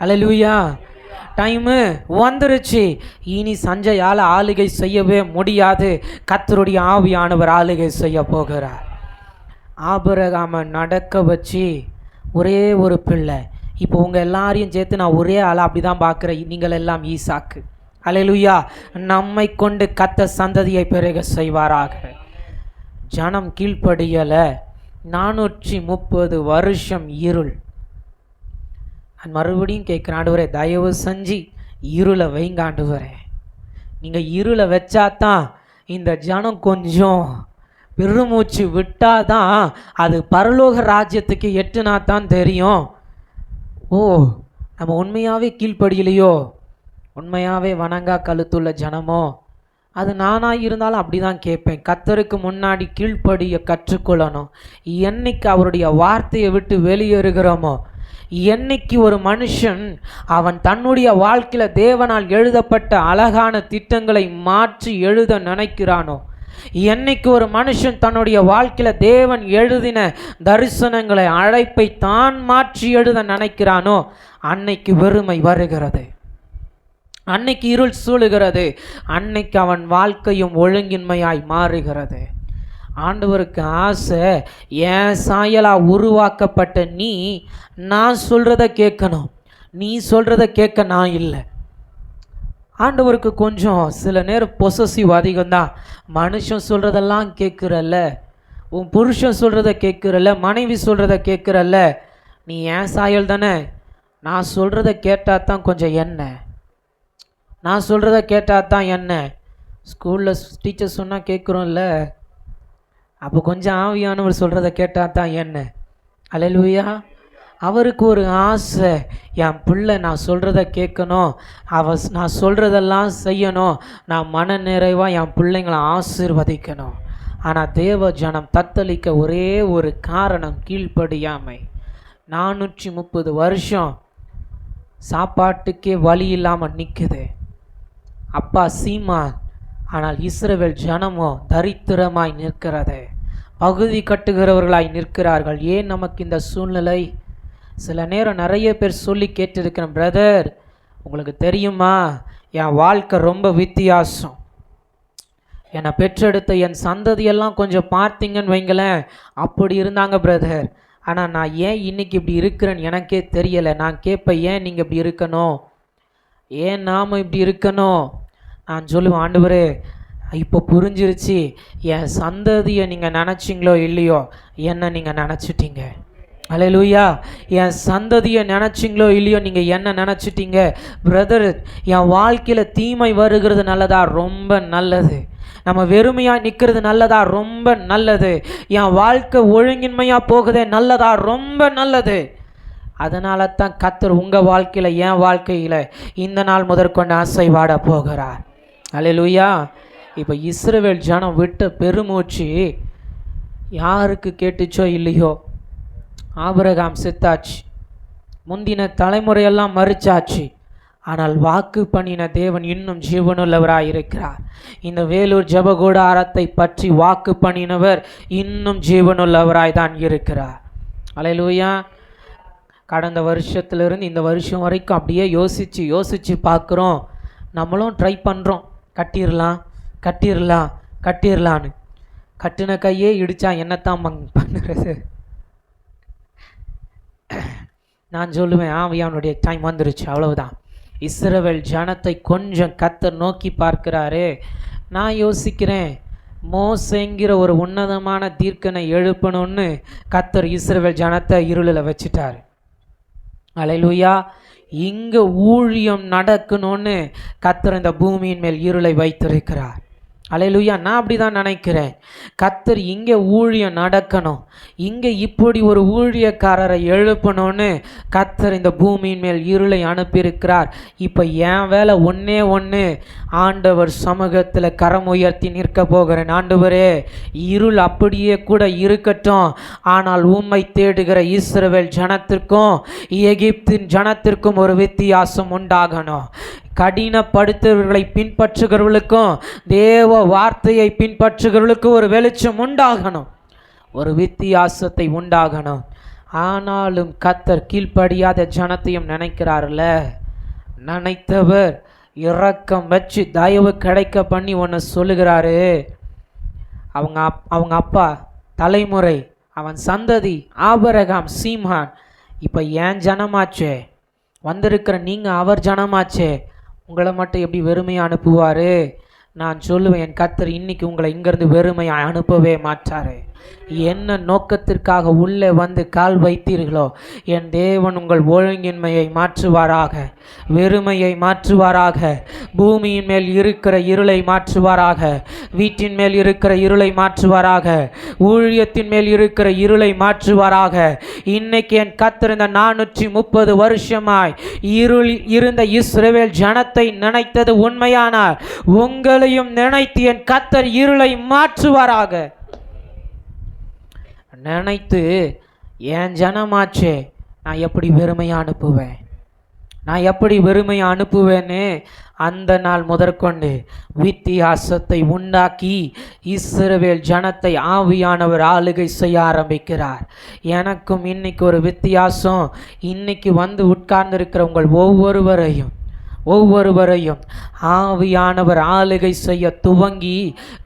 அல்லேலூயா. டைமு வந்துருச்சு. இனி சஞ்சையால் ஆளுகை செய்யவே முடியாது. கர்த்தருடைய ஆவியானவர் ஆளுகை செய்ய போகிறார். ஆபிரகாமை நடக்க வச்சு ஒரே ஒரு பிள்ளை. இப்போ உங்கள் எல்லாரையும் சேர்த்து நான் ஒரே ஆளாக அப்படி தான் பார்க்குறேன். நீங்கள் எல்லாம் ஈசாக்கு. அல்லேலூயா. நம்மை கொண்டு கர்த்தர் சந்ததியை பெருக செய்வாராக. ஜனம் கீழ்ப்படியலை. 430 வருஷம் இருள். மறுபடியும் கேட்குறேன், ஆண்டவரே தயவு செஞ்சு இருளை வைங்க ஆண்டவரே. நீங்கள் இருளை வச்சாதான் இந்த ஜனம் கொஞ்சம் பெருமூச்சு விட்டாதான் அது பரலோக ராஜ்யத்துக்கு எட்டுனா தான் தெரியும். ஓ, நம்ம உண்மையாகவே கீழ்ப்படியிலையோ, உண்மையாகவே வணங்கா கழுத்துள்ள ஜனமோ, அது நானாக இருந்தாலும் அப்படி தான் கேட்பேன். கர்த்தருக்கு முன்னாடி கீழ்ப்படிய கற்றுக்கொள்ளணும். என்னைக்கு அவருடைய வார்த்தையை விட்டு வெளியேறுகிறோமோ, என்னைக்கு ஒரு மனுஷன் அவன் தன்னுடைய வாழ்க்கையில் தேவனால் எழுதப்பட்ட அழகான திட்டங்களை மாற்றி எழுத நினைக்கிறானோ, என்னைக்கு ஒரு மனுஷன் தன்னுடைய வாழ்க்கையில் தேவன் எழுதின தரிசனங்களை அழைப்பை தான் மாற்றி எழுத நினைக்கிறானோ, அன்னைக்கு வெறுமை வருகிறது, அன்னைக்கு இருள் சூழுகிறது, அன்னைக்கு அவன் வாழ்க்கையும் ஒழுங்கின்மையாய் மாறுகிறது. ஆண்டவருக்கு ஆசை, என் சாயலா உருவாக்கப்பட்ட நீ நான் சொல்கிறத கேட்கணும், நீ சொல்கிறத கேட்க நான் இல்லை. ஆண்டவருக்கு கொஞ்சம் சில நேரம் பொசசிவ் அதிகம்தான். மனுஷன் சொல்கிறதெல்லாம் கேட்குறல்ல, உன் புருஷன் சொல்கிறத கேட்குறல்ல, மனைவி சொல்கிறத கேட்குறல்ல, நீ ஏன் சாயல் தானே, நான் சொல்கிறத கேட்டால் தான் கொஞ்சம் என்ன, நான் சொல்கிறத கேட்டால் தான் என்ன. ஸ்கூலில் டீச்சர் சொன்னால் கேட்குறோம்ல, அப்போ கொஞ்சம் ஆவியானவர் சொல்கிறத கேட்டால் தான் என்ன. அல்லேலூயா. அவருக்கு ஒரு ஆசை, என் பிள்ளை நான் சொல்கிறத கேட்கணும், நான் சொல்கிறதெல்லாம் செய்யணும், நான் மன நிறைவாக என் பிள்ளைங்களை ஆசீர்வதிக்கணும். ஆனால் தேவ ஜனம் தத்தளிக்க ஒரே ஒரு காரணம், கீழ்ப்படியாமை. 430 வருஷம் சாப்பாட்டுக்கே வழி இல்லாமல் நிற்குது. அப்பா சீமான், ஆனால் இஸ்ரவேல் ஜனமோ தரித்திரமாய் நிற்கிறது, பகுதி கட்டுகிறவர்களாய் நிற்கிறார்கள். ஏன் நமக்கு இந்த சூழ்நிலை? சில நேரம் நிறைய பேர் சொல்லி கேட்டிருக்கிறேன், பிரதர் உங்களுக்கு தெரியுமா, என் வாழ்க்கை ரொம்ப வித்தியாசம், என்னை பெற்றெடுத்த என் சந்ததியெல்லாம் கொஞ்சம் பார்த்தீங்கன்னு வைங்களேன், அப்படி இருந்தாங்க பிரதர், ஆனால் நான் ஏன் இன்னைக்கு இப்படி இருக்கிறேன்னு எனக்கே தெரியலை. நான் கேட்பேன், ஏன் நீங்கள் இப்படி இருக்கணும், ஏன் நாம் இப்படி இருக்கணும்? நான் சொல்லுவேன், ஆண்டவரே இப்போ புரிஞ்சிருச்சு, என் சந்ததியை நீங்கள் நினச்சிங்களோ இல்லையோ, என்ன நீங்கள் நினச்சிட்டீங்க. அல்லேலூயா. என் சந்ததியை நினச்சிங்களோ இல்லையோ, நீங்கள் என்ன நினச்சிட்டீங்க. பிரதர், என் வாழ்க்கையில் தீமை வருகிறது நல்லதா? ரொம்ப நல்லது. நம்ம வெறுமையாக நிற்கிறது நல்லதா? ரொம்ப நல்லது. என் வாழ்க்கை ஒழுங்கின்மையாக போகுதே நல்லதா? ரொம்ப நல்லது. அதனால தான் கர்த்தர் உங்கள் வாழ்க்கையில், என் வாழ்க்கையில் இந்த நாள் முதற்கொண்டு அசைவாட போகிறார். அல்லேலூயா. இப்போ இஸ்ரவேல் ஜனம் விட்ட பெருமூச்சு யாருக்கு கேட்டுச்சோ இல்லையோ, ஆபிரகாம் செத்தாச்சு, முந்தின தலைமுறையெல்லாம் மறிச்சாச்சு, ஆனால் வாக்கு பண்ணின தேவன் இன்னும் ஜீவனுள்ளவராக இருக்கிறார். இந்த வேலூர் ஜெபகூடாரத்தை பற்றி வாக்கு பண்ணினவர் இன்னும் ஜீவனுள்ளவராய் தான் இருக்கிறார். அல்லேலூயா. கடந்த வருஷத்துலேருந்து இந்த வருஷம் வரைக்கும் அப்படியே யோசித்து பார்க்குறோம், நம்மளும் ட்ரை பண்ணுறோம், கட்டிடலான்னு. கட்டின கையே இடித்தா என்னத்தான் பண்ணுறது? நான் சொல்லுவேன், ஆவியானுடைய டைம் வந்துருச்சு, அவ்வளவுதான். இஸ்ரவேல் ஜனத்தை கொஞ்சம் கர்த்தர் நோக்கி பார்க்கிறாரு. நான் யோசிக்கிறேன், மோசேங்கிற ஒரு உன்னதமான தீர்க்கனை எழுப்பணும்னு கர்த்தர் இஸ்ரவேல் ஜனத்தை இருளில் வச்சுட்டார். அல்லேலூயா. இங்கே ஊழியம் நடக்கணும்னு கர்த்தர் இந்த பூமியின் மேல் இருளை வைத்திருக்கிறார். அல்லேலூயா. நான் அப்படி தான் நினைக்கிறேன். கர்த்தர் இங்கே ஊழியம் நடக்கணும், இங்கே இப்படி ஒரு ஊழியக்காரரை எழுப்பணும்னு கர்த்தர் இந்த பூமியின் மேல் இருளை அனுப்பியிருக்கிறார். இப்போ என் வேலை ஒன்றே ஒன்று, ஆண்டவர் சமூகத்தில் கரம் உயர்த்தி நிற்க போகிறேன். ஆண்டவரே, இருள் அப்படியே கூட இருக்கட்டும், ஆனால் உம்மை தேடுகிற இஸ்ரவேல் ஜனத்திற்கும் எகிப்தின் ஜனத்திற்கும் ஒரு வித்தியாசம் உண்டாகணும். கடினப்படுத்துகிறவர்களை பின்பற்றுகிறவர்களுக்கும் தேவ வார்த்தையை பின்பற்றுகிறவர்களுக்கும் ஒரு வெளிச்சம் உண்டாகணும், ஒரு வித்தியாசத்தை உண்டாகணும். ஆனாலும் கர்த்தர் கீழ்ப்படியாத ஜனத்தையும் நினைக்கிறார்ல. நினைத்தவர் இரக்கம் வச்சு தயவு கிடைக்க பண்ணி ஒன்று சொல்லுகிறாரு. அவங்க அப்பா தலைமுறை, அவன் சந்ததி ஆபிரகாம் சீமான், இப்போ ஏன் ஜனமாச்சே, வந்திருக்கிற நீங்கள் அவர் ஜனமாச்சே, உங்களை மட்டும் எப்படி வெறுமையாக அனுப்புவார்? நான் சொல்லுவேன், என் கர்த்தர் இன்னைக்கு உங்களை இங்கேருந்து வெறுமையாக அனுப்பவே மாட்டார். என்ன நோக்கத்திற்காக உள்ளே வந்து கால் வைத்தீர்களோ என் தேவன் உங்கள் ஒழுங்கின்மையை மாற்றுவாராக, வெறுமையை மாற்றுவாராக, பூமியின் மேல் இருக்கிற இருளை மாற்றுவாராக, வீட்டின் மேல் இருக்கிற இருளை மாற்றுவாராக, ஊழியத்தின் மேல் இருக்கிற இருளை மாற்றுவாராக. இன்னைக்கு என் கர்த்தர் இந்த 430 வருஷமாய் இருள் இருந்த இஸ்ரவேல் ஜனத்தை நினைத்தது உண்மையானால் உங்களையும் நினைத்து என் கர்த்தர் இருளை மாற்றுவாராக. நினைத்து என் ஜனமாச்சே நான் எப்படி வெறுமையாக அனுப்புவேன், நான் எப்படி வெறுமையாக அனுப்புவேன்னு அந்த நாள் முதற்கொண்டு வித்தியாசத்தை உண்டாக்கி இஸ்ரவேல் ஜனத்தை ஆவியானவர் ஆளுகை செய்ய ஆரம்பிக்கிறார். எனக்கும் இன்னைக்கு ஒரு வித்தியாசம். இன்னைக்கு வந்து உட்கார்ந்திருக்கிற உங்கள் ஒவ்வொருவரையும் ஆவியானவர் ஆளுகை செய்ய துவங்கி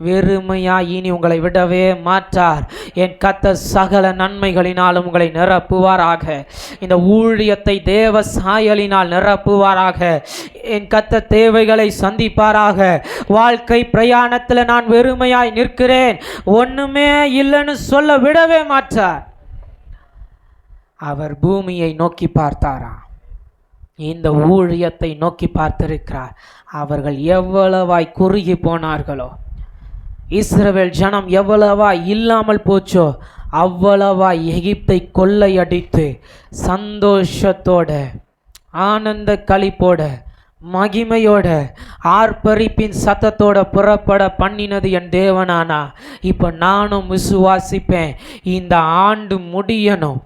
வெறுமையாய் இனி உங்களை விடவே மாட்டார். என் கர்த்தர் சகல நன்மைகளினாலும் உங்களை நிரப்புவாராக. இந்த ஊழியத்தை தேவ சாயலினால் நிரப்புவாராக. என் கர்த்தர் தேவைகளை சந்திப்பாராக. வாழ்க்கை பிரயாணத்தில் நான் வெறுமையாய் நிற்கிறேன், ஒண்ணுமே இல்லைன்னு சொல்ல விடவே மாட்டார். அவர் பூமியை நோக்கி பார்த்தாரா, இந்த ஊழியத்தை நோக்கி பார்த்திருக்கிறார். அவர்கள் எவ்வளவாய் குறுகி போனார்களோ, இஸ்ரவேல் ஜனம் எவ்வளவாய் இல்லாமல் போச்சோ அவ்வளவாய் எகிப்தை கொள்ளையடித்து சந்தோஷத்தோட, ஆனந்த களிப்போட, மகிமையோட, ஆர்ப்பரிப்பின் சத்தத்தோட புறப்பட பண்ணினது என் தேவனானா. இப்போ நானும் விசுவாசிப்பேன், இந்த ஆண்டு முடியணும்,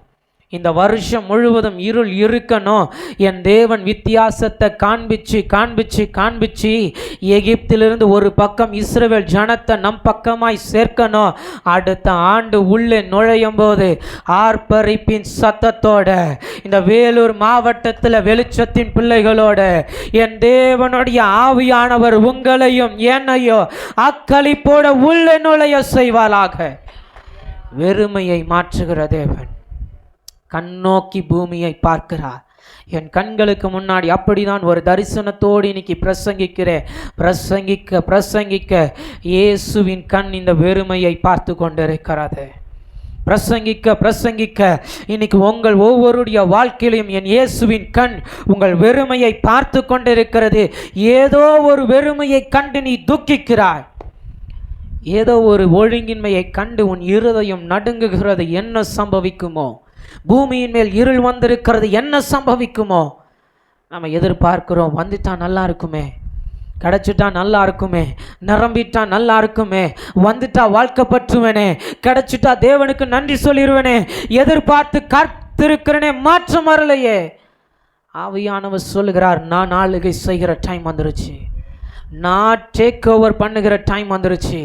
இந்த வருஷம் முழுவதும் இருள் இருக்கணும். என் தேவன் வித்தியாசத்தை காண்பிச்சு எகிப்திலிருந்து ஒரு பக்கம் இஸ்ரவேல் ஜனத்தை நம் பக்கமாய் சேர்க்கணும். அடுத்த ஆண்டு உள்ளே நுழையும் போது ஆர்ப்பரிப்பின் சத்தத்தோட இந்த வேலூர் மாவட்டத்தில் வெளிச்சத்தின் பிள்ளைகளோட என் தேவனுடைய ஆவியானவர் உங்களையும் என்னையோ அக்களிப்போட உள்ளே நுழைய செய்வாளாக. வெறுமையை மாற்றுகிற தேவன் கண்ணோக்கி பூமியை பார்க்கிறார். என் கண்களுக்கு முன்னாடி அப்படிதான் ஒரு தரிசனத்தோடு இன்னைக்கு பிரசங்கிக்க இயேசுவின் கண் இந்த வெறுமையை பார்த்து கொண்டிருக்கிறது. பிரசங்கிக்க இன்னைக்கு உங்கள் ஒவ்வொருடைய வாழ்க்கையிலும் என் இயேசுவின் கண் உங்கள் வெறுமையை பார்த்து கொண்டிருக்கிறது. ஏதோ ஒரு வெறுமையை கண்டு நீ துக்கிக்கிறாய், ஏதோ ஒரு ஒழுங்கின்மையை கண்டு உன் இருதயம் நடுங்குகிறது. என்ன சம்பவிக்குமோ, பூமியின் மேல் இருள் வந்திருக்கிறது, என்ன சம்பவிக்குமோ? நம்ம எதிர்பார்க்கிறோம், வந்துட்டா நல்லா இருக்குமே, கிடைச்சிட்டா நல்லா இருக்குமே, நிரம்பிட்டா நல்லா இருக்குமே, வந்துட்டா வாழ்க்கப்பட்டுவேனே, கிடைச்சிட்டா தேவனுக்கு நன்றி சொல்லிடுவேனே, எதிர்பார்த்து காத்திருக்கிறேனே, மாற்றம் வரலையே. ஆவியானவர் சொல்லுகிறார், நான் ஆளுகை செய்கிற டைம் வந்துருச்சு, நான் டேக் ஓவர் பண்ணுகிற டைம் வந்துருச்சு.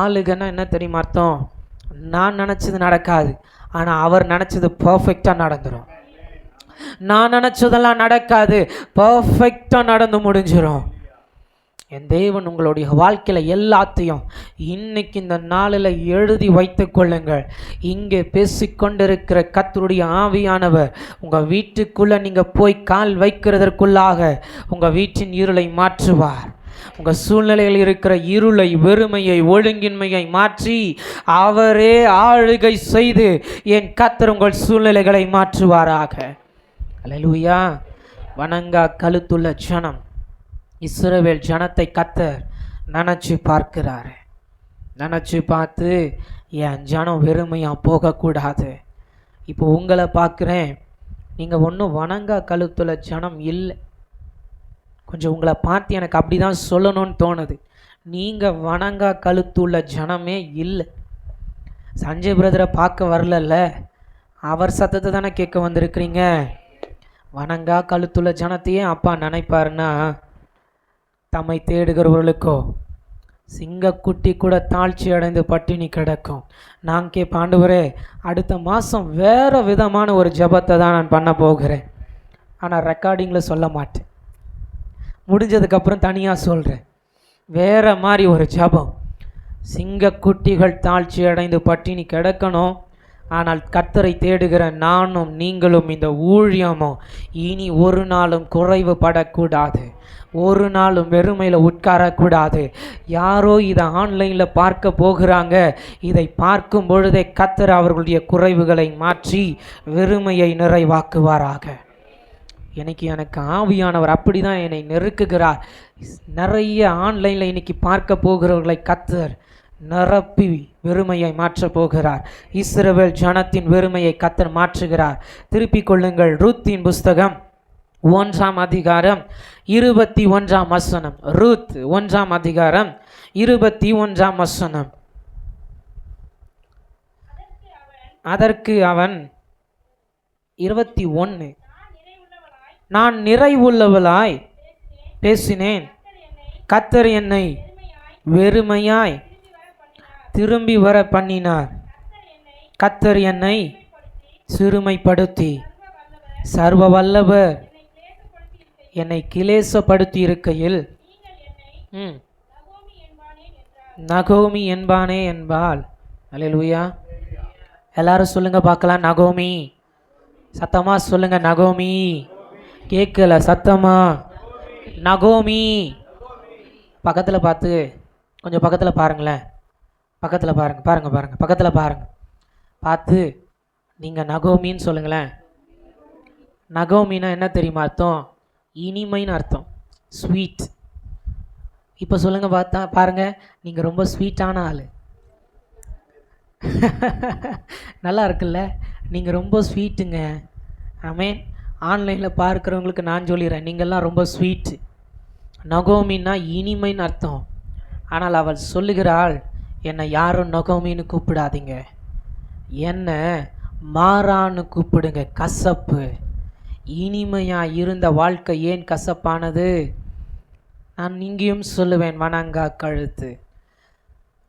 ஆளுகைன்னா என்ன தெரியுமா அர்த்தம்? நான் நினச்சது நடக்காது, ஆனால் அவர் நினச்சது பர்ஃபெக்டாக நடந்துடும். நான் நினச்சதெல்லாம் நடக்காது, பர்ஃபெக்டாக நடந்து முடிஞ்சிடும். என் தேவன் உங்களுடைய வாழ்க்கையில் எல்லாத்தையும் இன்னைக்கு இந்த நாளில் எழுதி வைத்து கொள்ளுங்கள். இங்கே பேசிக்கொண்டிருக்கிற கர்த்தருடைய ஆவியானவர் உங்கள் வீட்டுக்குள்ளே நீங்கள் போய் கால் வைக்கிறதற்குள்ளாக உங்கள் வீட்டின் இருளை மாற்றுவார். உங்கள் சூழ்நிலையில் இருக்கிற இருளை, வெறுமையை, ஒழுங்கின்மையை மாற்றி அவரே ஆளுகை செய்து என் கர்த்தர் உங்கள் சூழ்நிலைகளை மாற்றுவாராக. அல்லேலூயா. வணங்கா கழுத்துள்ள ஜனம், இஸ்ரவேல் ஜனத்தை கர்த்தர் நினச்சி பார்க்கிறாரு. நினச்சி பார்த்து என் ஜனம் வெறுமையாக போகக்கூடாது. இப்போ உங்களை பார்க்குறேன், நீங்கள் ஒன்றும் வணங்கா கழுத்துள்ள ஜனம் இல்லை. கொஞ்சம் உங்களை பார்த்து எனக்கு அப்படி தான் சொல்லணும்னு தோணுது. நீங்கள் வணங்கா கழுத்துள்ள ஜனமே இல்லை. சஞ்சய் பிரதரை பார்க்க வரலல்ல, அவர் சத்தத்தை தானே கேட்க வந்திருக்கிறீங்க. வணங்கா கழுத்துள்ள ஜனத்தையே அப்பா நினைப்பாருன்னா, தம்மை தேடுகிறவர்களுக்கோ சிங்கக்குட்டி கூட தாழ்ச்சி அடைந்து பட்டினி கிடக்கும். நான் கேட்பேன், ஆண்டவரே அடுத்த மாதம் வேறு விதமான ஒரு ஜபத்தை தான் நான் பண்ண போகிறேன், ஆனால் ரெக்கார்டிங்கில் சொல்ல மாட்டேன், முடிஞ்சதுக்கப்புறம் தனியாக சொல்கிறேன். வேறு மாதிரி ஒரு ஜபம், சிங்கக்குட்டிகள் தாழ்ச்சி அடைந்து பட்டினி கிடக்கணும், ஆனால் கர்த்தரை தேடுகிற நானும் நீங்களும் இந்த ஊழியமும் இனி ஒரு நாளும் குறைவுபடக்கூடாது. ஒரு நாளும் வெறுமையில் உட்காரக்கூடாது. யாரோ இதை ஆன்லைனில் பார்க்க போகிறாங்க, இதை பார்க்கும் பொழுதே கர்த்தர் அவர்களுடைய குறைவுகளை மாற்றி வெறுமையை நிறைவாக்குவாராக. எனக்கு ஆவியானவர் அப்படி தான் என்னை நெருக்குகிறார். நிறைய ஆன்லைனில் இன்னைக்கு பார்க்க போகிறவர்களை கர்த்தர் நிரப்பி வெறுமையை மாற்றப் போகிறார். இஸ்ரவேல் ஜனத்தின் வெறுமையை கர்த்தர் மாற்றுகிறார். திருப்பிக் கொள்ளுங்கள், ரூத்தின் புஸ்தகம் 1ஆம் அதிகாரம் 21ஆம் வசனம். ரூத் 1ஆம் அதிகாரம் 21ஆம் வசனம். அதற்கு அவன் 21, நான் நிறைவுள்ளவளாய் பேசினேன், கர்த்தர் என்னை வெறுமையாய் திரும்பி வர பண்ணினார். கர்த்தர் என்னை சிறுமைப்படுத்தி சர்வ வல்லவர் என்னை கிளேசப்படுத்தி இருக்கையில் நகோமி என்பானே என்பாள். அல்லேலூயா. எல்லாரும் சொல்லுங்க பார்க்கலாம், நகோமி. சத்தமா சொல்லுங்க, நகோமி. கேட்கல, சத்தமா நகோமி. பக்கத்தில் பார்த்து, கொஞ்சம் பக்கத்தில் பாருங்களேன், பக்கத்தில் பாருங்க, பாருங்க பாருங்க, பக்கத்தில் பாருங்க, பார்த்து நீங்கள் நகோமின்னு சொல்லுங்களேன். நகோமின்னா என்ன தெரியுமா அர்த்தம்? இனிமைன்னு அர்த்தம், ஸ்வீட். இப்போ சொல்லுங்க பார்த்தா பாருங்க, நீங்கள் ரொம்ப ஸ்வீட்டான ஆள். நல்லா இருக்குல்ல, நீங்கள் ரொம்ப ஸ்வீட்டுங்க. ஆமேன். ஆன்லைனில் பார்க்குறவங்களுக்கு நான் சொல்லிடுறேன், நீங்கள்லாம் ரொம்ப ஸ்வீட்டு. நகோமின்னா இனிமைன்னு அர்த்தம். ஆனால் அவள் சொல்லுகிறாள், என்னை யாரும் நகோமின்னு கூப்பிடாதீங்க, என்னை மாறான்னு கூப்பிடுங்க. கசப்பு. இனிமையாக இருந்த வாழ்க்கை ஏன் கசப்பானது? நான் இங்கேயும் சொல்லுவேன், வணங்கா கழுத்து.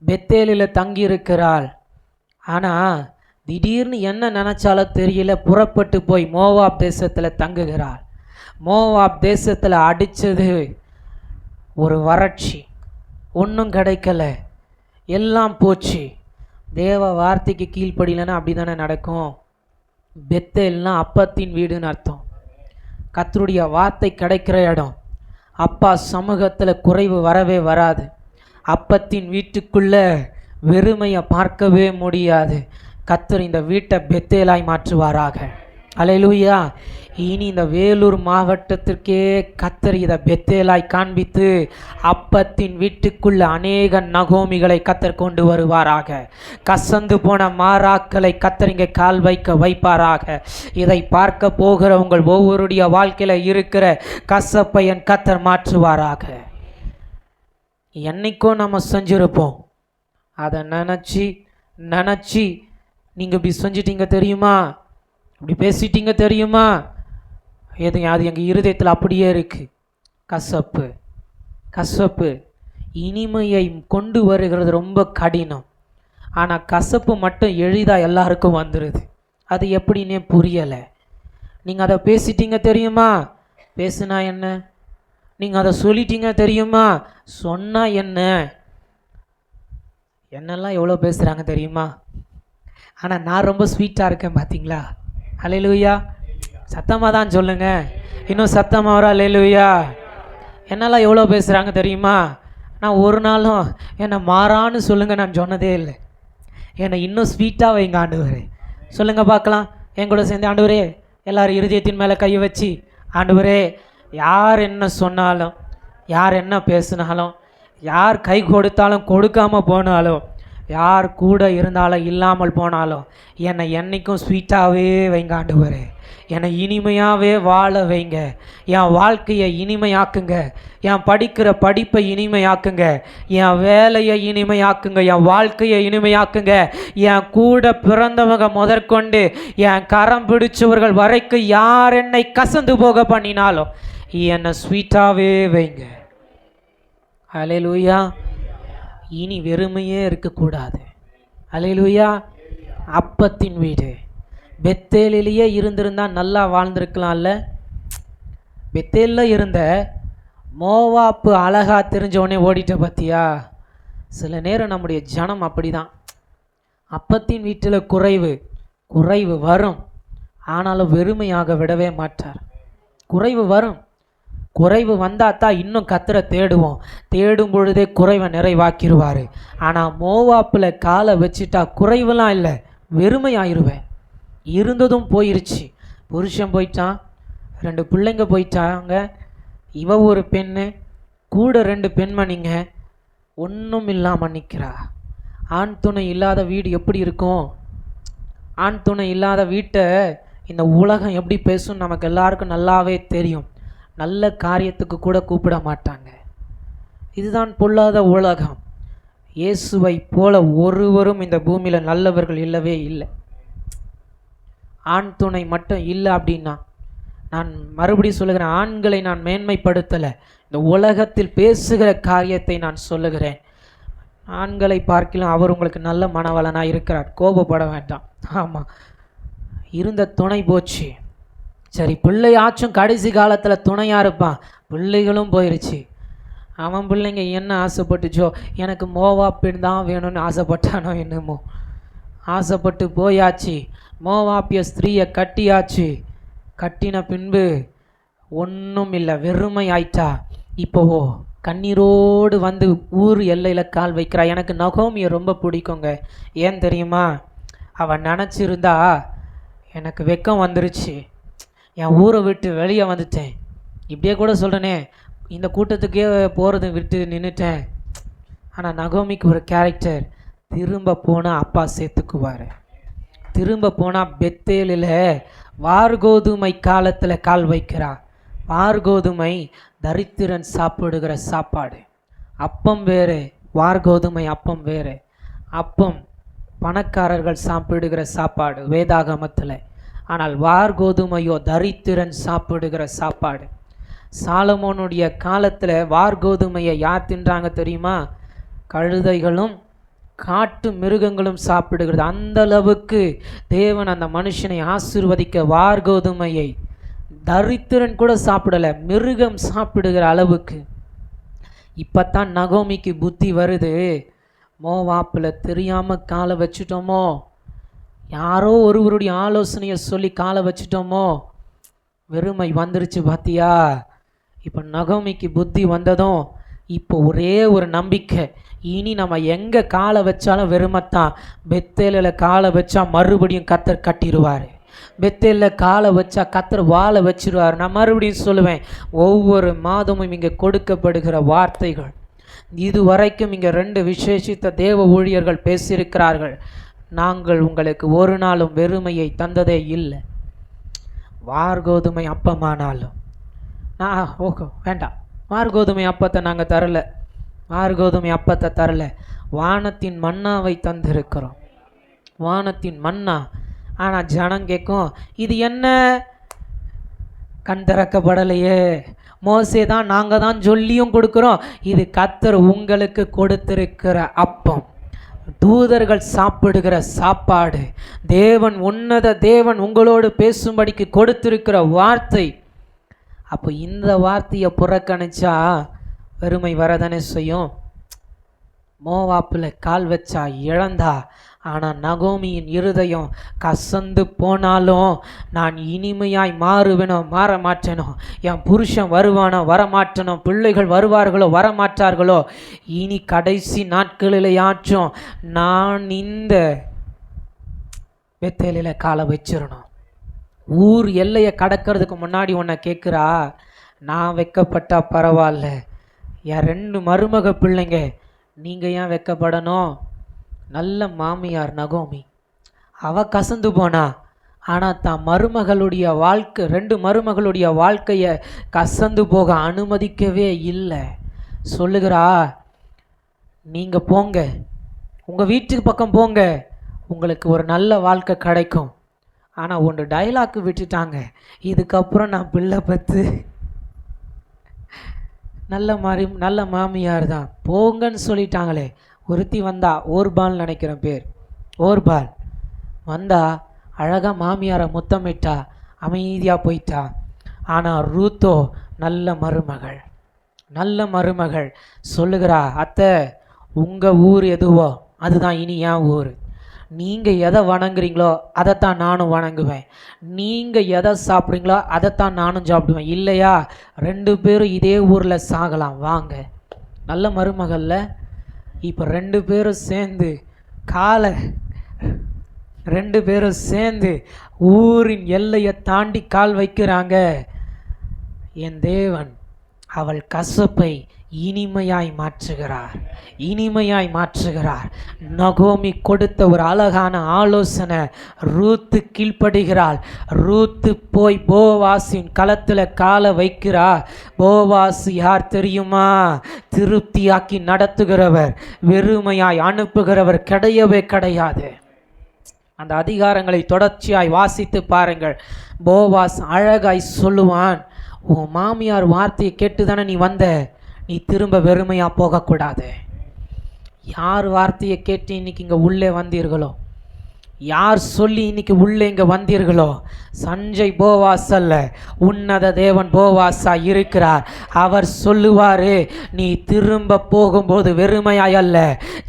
பெத்தேலில் தங்கியிருக்கிறாள், ஆனால் திடீர்னு என்ன நினச்சாலோ தெரியல, புறப்பட்டு போய் மோவாப் தேசத்தில் தங்குகிறாள். மோவாப் தேசத்தில் அடித்தது ஒரு வறட்சி, ஒன்றும் கிடைக்கல, எல்லாம் போச்சு. தேவ வார்த்தைக்கு கீழ்ப்படியலன்னா அப்படி தானே நடக்கும். பெத்தேல்னா அப்பத்தின் வீடுன்னு அர்த்தம். கர்த்தருடைய வார்த்தை கிடைக்கிற இடம். அப்பா சமூகத்தில் குறைவு வரவே வராது. அப்பத்தின் வீட்டுக்குள்ள வெறுமையை பார்க்கவே முடியாது. கர்த்தர் இந்த வீட்டை பெத்தேலாய் மாற்றுவாராக. அல்லேலூயா. இனி இந்த வேலூர் மாவட்டத்திற்கே கர்த்தர் இதை பெத்தேலாய் காண்பித்து அப்பத்தின் வீட்டுக்குள்ள அநேக நகோமிகளை கர்த்தர் கொண்டு வருவாராக. கசந்து போன மாறாக்களை கர்த்தர் இங்கே கால் வைப்பாராக. இதை பார்க்க போகிற உங்கள் ஒவ்வொருடைய வாழ்க்கையில் இருக்கிற கசப்பை என் கர்த்தர் மாற்றுவாராக. என்னைக்கோ நம்ம செஞ்சிருப்போம், அதை நினச்சி நீங்கள் இப்படி செஞ்சிட்டீங்க தெரியுமா, இப்படி பேசிட்டீங்க தெரியுமா, அது எங்கள் இருதயத்தில் அப்படியே இருக்குது. கசப்பு இனிமையை கொண்டு வருகிறது ரொம்ப கடினம். ஆனால் கசப்பு மட்டும் எளிதாக எல்லாருக்கும் வந்துடுது. அது எப்படின்னே புரியலை. நீங்கள் அதை பேசிட்டீங்க தெரியுமா, பேசுனா என்ன? நீங்கள் அதை சொல்லிட்டீங்க தெரியுமா, சொன்னால் என்ன? என்னெல்லாம் எவ்வளோ பேசுகிறாங்க தெரியுமா? ஆனால் நான் ரொம்ப ஸ்வீட்டாக இருக்கேன், பார்த்தீங்களா? அல்லேலூயா. சத்தமாக தான் சொல்லுங்க, இன்னும் சத்தமாக வர. அல்லேலூயா. என்னெல்லாம் எவ்வளோ பேசுகிறாங்க தெரியுமா? நான் ஒரு நாளும் என்னை மாறான்னு சொல்லுங்க நான் சொன்னதே இல்லை. என்னை இன்னும் ஸ்வீட்டாக வைங்க ஆண்டவரே. சொல்லுங்கள் பார்க்கலாம், என் கூட சேர்ந்து. ஆண்டவரே, எல்லாரும் இருதயத்தின் மேலே கையை வச்சு, ஆண்டவரே, யார் என்ன சொன்னாலும், யார் என்ன பேசினாலும், யார் கை கொடுத்தாலும் கொடுக்காமல் போனாலும், யார் கூட இருந்தாலும் இல்லாமல் போனாலும், என்னை என்றைக்கும் ஸ்வீட்டாகவே வைங்க ஆண்டவரே. என்னை இனிமையாகவே வாழ வைங்க. என் வாழ்க்கையை இனிமையாக்குங்க. என் படிக்கிற படிப்பை இனிமையாக்குங்க. என் வேலையை இனிமையாக்குங்க. என் வாழ்க்கையை இனிமையாக்குங்க. என் கூட பிறந்தவங்க முதற்கொண்டு என் கரம் பிடிச்சவர்கள் வரைக்கும் யார் என்னை கசந்து போக பண்ணினாலும் என்னை ஸ்வீட்டாகவே வைங்க. அல்லேலூயா. இனி வெறுமையே இருக்கக்கூடாது. அல்லேலூயா. அப்பத்தின் வீடு. பெத்தேலிலேயே இருந்திருந்தால் நல்லா வாழ்ந்திருக்கலாம்ல. பெத்தேலில் இருந்த மோவாப்பு அழகா தெரிஞ்சவனே ஓடிட்ட பார்த்தியா? சில நேரம் நம்முடைய ஜனம் அப்படி தான். அப்பத்தின் வீட்டில் குறைவு வரும், ஆனாலும் வெறுமையாக விடவே மாட்டார். குறைவு வரும், குறைவு வந்தால் தான் இன்னும் கத்தரை தேடுவோம். தேடும் பொழுதே குறைவை நிறைவாக்கிடுவார். ஆனால் மோவாப்பில் காலை வச்சுட்டா குறைவெல்லாம் இல்லை, வெறுமை ஆயிடுவேன். இருந்ததும் போயிருச்சு. புருஷன் போயிட்டான், 2 பிள்ளைங்க போயிட்டாங்க, இவ ஒரு பெண்ணு, கூட 2 பெண்மணிங்க, ஒன்றும் இல்லாமல் நிற்கிறா. ஆண் துணை இல்லாத வீடு எப்படி இருக்கும்? ஆண் துணை இல்லாத வீட்டை இந்த உலகம் எப்படி பேசும் நமக்கு எல்லாருக்கும் நல்லாவே தெரியும். நல்ல காரியத்துக்கு கூட கூப்பிட மாட்டாங்க. இதுதான் பொல்லாத உலகம். இயேசுவை போல ஒருவரும் இந்த பூமியில் நல்லவர்கள் இல்லவே இல்லை. ஆண் துணை மட்டும் இல்லை அப்படின்னா, நான் மறுபடியும் சொல்லுகிறேன், ஆண்களை நான் மேன்மைப்படுத்தலை, இந்த உலகத்தில் பேசுகிற காரியத்தை நான் சொல்லுகிறேன். ஆண்களை பார்க்கலாம் அவர் உங்களுக்கு நல்ல மனவளனாக இருக்கிறார், கோபப்பட வேண்டாம். ஆமாம், இருந்த துணை போச்சு. சரி, பிள்ளையாச்சும் கடைசி காலத்தில் துணையாக இருப்பான். பிள்ளைகளும் போயிடுச்சு. அவன் பிள்ளைங்க என்ன ஆசைப்பட்டுச்சோ, எனக்கு மோவாப்பின் தான் வேணும்னு ஆசைப்பட்டானோ என்னமோ, ஆசைப்பட்டு போயாச்சு. மோவாப்பிய ஸ்திரீயை கட்டியாச்சு. கட்டின பின்பு ஒன்றும் இல்லை, வெறுமை ஆயிட்டா. இப்போவோ கண்ணீரோடு வந்து ஊர் எல்லையில் கால் வைக்கிறா. எனக்கு நகோமியை ரொம்ப பிடிக்குங்க. ஏன் தெரியுமா? அவன் நினச்சிருந்தா, எனக்கு வெக்கம் வந்துருச்சு, என் ஊரை விட்டு வெளியே வந்துட்டேன், இப்படியே கூட சொல்கிறேனே, இந்த கூட்டத்துக்கே போகிறது விட்டு நின்றுட்டேன். ஆனால் நகோமிக்கு ஒரு கேரக்டர், திரும்ப போனால் அப்பா சேர்த்துக்குவார். திரும்ப போனால் பெத்தேலில் வார்கோதுமை காலத்தில் கால் வைக்கிறா. வார்கோதுமை தரித்திரன் சாப்பிடுகிற சாப்பாடு. அப்பம் வேறு, வார்கோதுமை அப்பம் வேறு. அப்பம் பணக்காரர்கள் சாப்பிடுகிற சாப்பாடு வேதாகமத்தில். ஆனால் வார்கோதுமையோ தரித்திரன் சாப்பிடுகிற சாப்பாடு. சாலமோனுடைய காலத்தில் வார்கோதுமையை யார் தின்றாங்க தெரியுமா? கழுதைகளும் காட்டு மிருகங்களும் சாப்பிடுகிறது. அந்த அளவுக்கு தேவன் அந்த மனுஷனை ஆசீர்வதிக்க வார்கோதுமையை தரித்திரன் கூட சாப்பிடலை, மிருகம் சாப்பிடுகிற அளவுக்கு. இப்போத்தான் நகோமிக்கு புத்தி வருது, மோவாப்பில் தெரியாமல் காலை வச்சுட்டோமோ, யாரோ ஒருவருடைய ஆலோசனையை சொல்லி காலை வச்சுட்டோமோ, வெறுமை வந்துருச்சு பார்த்தியா. இப்போ நகோமிக்கு புத்தி வந்ததும் இப்போ ஒரே ஒரு நம்பிக்கை, இனி நம்ம எங்கே காலை வச்சாலும் வெறுமைத்தான். பெத்தேலில் காலை வச்சா மறுபடியும் கத்தர் கட்டிடுவார். பெத்தேலில் காலை வச்சா கத்தர் வாழை வச்சிருவார். நான் மறுபடியும் சொல்லுவேன், ஒவ்வொரு மாதமும் இங்கே கொடுக்கப்படுகிற வார்த்தைகள், இதுவரைக்கும் இங்கே 2 விசேஷித்த தேவ ஊழியர்கள் பேசியிருக்கிறார்கள். நாங்கள் உங்களுக்கு ஒரு நாளும் வெறுமையை தந்ததே இல்லை. வார்கோதுமை அப்பமானாலும் ஓகே வேண்டாம், வார்கோதுமை அப்பத்தை நாங்கள் தரல, வார்கோதுமை அப்பத்தை தரல, வானத்தின் மன்னாவை தந்திருக்கிறோம், வானத்தின் மன்னா. ஆனால் ஜனம் கேட்கும், இது என்ன கண் திறக்கப்படலையே, மோசே தான், நாங்கள் தான் சொல்லியும் கொடுக்குறோம், இது கர்த்தர் உங்களுக்கு கொடுத்திருக்கிற அப்பம், தூதர்கள் சாப்பிடுகிற சாப்பாடு, தேவன் உன்னத தேவன் உங்களோடு பேசும்படிக்கு கொடுத்திருக்கிற வார்த்தை. அப்போ இந்த வார்த்தையை புறக்கணிச்சா வெறுமை வரதானே செய்யும். மோவாப்பில் கால் வச்சா இழந்தா. ஆனால் நகோமியின் இருதயம் கசந்து போனாலும், நான் இனிமையாய் மாறுவேனோ மாற மாட்டேனோ, என் புருஷன் வருவானோ வரமாட்டனோ, பிள்ளைகள் வருவார்களோ வரமாட்டார்களோ, இனி கடைசி நாட்களிலேயாச்சும் நான் இந்த பெத்தேலில் காலை வச்சிடணும். ஊர் எல்லையை கடக்கிறதுக்கு முன்னாடி உன்னை கேட்குறா, நான் வெக்கப்பட்டா பரவாயில்ல, என் 2 மருமக பிள்ளைங்க, நீங்கள் ஏன் வெக்கப்படணும்? நல்ல மாமியார் நகோமி, அவ கசந்து போனா. ஆனால் தான் மருமகளுடைய வாழ்க்கை, 2 மருமகளுடைய வாழ்க்கையை கசந்து போக அனுமதிக்கவே இல்லை. சொல்லுகிறா, நீங்கள் போங்க, உங்கள் வீட்டுக்கு பக்கம் போங்க, உங்களுக்கு ஒரு நல்ல வாழ்க்கை கிடைக்கும். ஆனால் ஒன்று டைலாக்கு விட்டுட்டாங்க, இதுக்கப்புறம் நான் பிள்ளை பத்து நல்ல மாமியார் தான் போங்கன்னு சொல்லிட்டாங்களே. ஒருத்தி வந்தா, ஓர்பால் நினைக்கிறேன் பேர், ஓர்பால் வந்தா, அழகாக மாமியாரை முத்தமிட்டா, அமைதியாக போயிட்டா. ஆனால் ரூத்தோ நல்ல மருமகள் சொல்லுகிறா, அத்தை உங்கள் ஊர் எதுவோ அதுதான் இனி என் ஊர், நீங்கள் எதை வணங்குறீங்களோ அதைத்தான் நானும் வணங்குவேன், நீங்கள் எதை சாப்பிட்றீங்களோ அதைத்தான் நானும் சாப்பிடுவேன். இல்லையா 2 பேரும் இதே ஊரில் சாகலாம் வாங்க. நல்ல மருமகள்ல. இப்போ 2 பேரும் சேர்ந்து காலை 2 பேரும் சேர்ந்து ஊரின் எல்லையை தாண்டி கால் வைக்கிறாங்க. என் தேவன் அவள் கசப்பை இனிமையாய் மாற்றுகிறார், இனிமையாய் மாற்றுகிறார். நகோமி கொடுத்த ஒரு அழகான ஆலோசனை, ரூத்து கீழ்ப்படுகிறாள். ரூத்து போய் போவாசின் களத்தில் காலை வைக்கிறா. போவாஸ் யார் தெரியுமா? திருப்தியாக்கி நடத்துகிறவர், வெறுமையாய் அனுப்புகிறவர் கிடையவே கிடையாது. அந்த அதிகாரங்களை தொடர்ச்சியாய் வாசித்து பாருங்கள். போவாஸ் அழகாய் சொல்லுவான், உன் மாமியார் வார்த்தையை கேட்டு தானே நீ வந்த, நீ திரும்ப வெறுமையாக போகக்கூடாது. யார் வார்த்தையை கேட்டு இன்னைக்கு இங்கே உள்ளே வந்தீர்களோ, யார் சொல்லி இன்னைக்கு உள்ளே இங்கே வந்தீர்களோ, சஞ்சய் போவாஸ் அல்ல, உன்னத தேவன் போவாஸா இருக்கிறார். அவர் சொல்லுவார், நீ திரும்ப போகும்போது வெறுமையாய் அல்ல,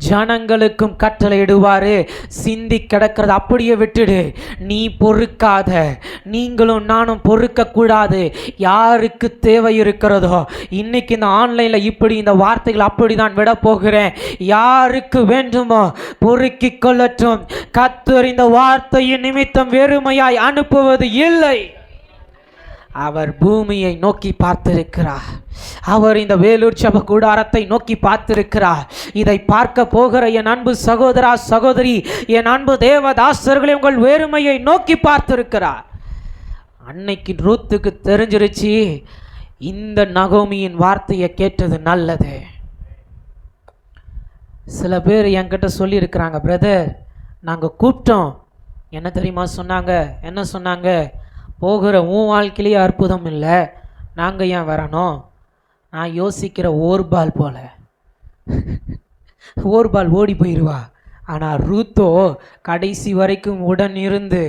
ஜனங்களுக்கும் கட்டளை இடுவார். சிந்தி கிடக்கிறத அப்படியே விட்டுடு, நீ பொறுக்காத, நீங்களும் நானும் பொறுக்கக்கூடாது. யாருக்கு தேவை இருக்கிறதோ, இன்னைக்கு இந்த ஆன்லைனில் இப்படி இந்த வார்த்தைகள் அப்படி தான் விட போகிறேன். யாருக்கு வேண்டுமோ பொறுக்கி கொள்ளட்டும். கர்த்தர் இந்த வார்த்தையின் நிமித்தம் வெறுமையாய் அனுப்புவது இல்லை. அவர் பூமியை நோக்கி பார்த்திருக்கிறார். அவர் இந்த வேலூர் சபை கூடாரத்தை நோக்கி பார்த்திருக்கிறார். இதை பார்க்க போகிற என் அன்பு சகோதரா சகோதரி, என் அன்பு தேவதாசர்களை உங்கள் வெறுமையை நோக்கி பார்த்திருக்கிறார். அன்னைக்கு ரூத்துக்கு தெரிஞ்சிருச்சு, இந்த நகோமியின் வார்த்தையை கேட்டது நல்லது. சில பேர் என்கிட்ட சொல்லியிருக்கிறாங்க, பிரதர் நாங்கள் கூப்பிட்டோம், என்ன தெரியுமா சொன்னாங்க? என்ன சொன்னாங்க? போகிற உன் வாழ்க்கையிலேயே அற்புதம் இல்லை, நாங்கள் ஏன் வரணும்? நான் யோசிக்கிற ஓர்பால் போல, ஓர்பால் ஓடி போயிடுவா. ஆனால் ரூத்தோ கடைசி வரைக்கும் உடன் இருந்து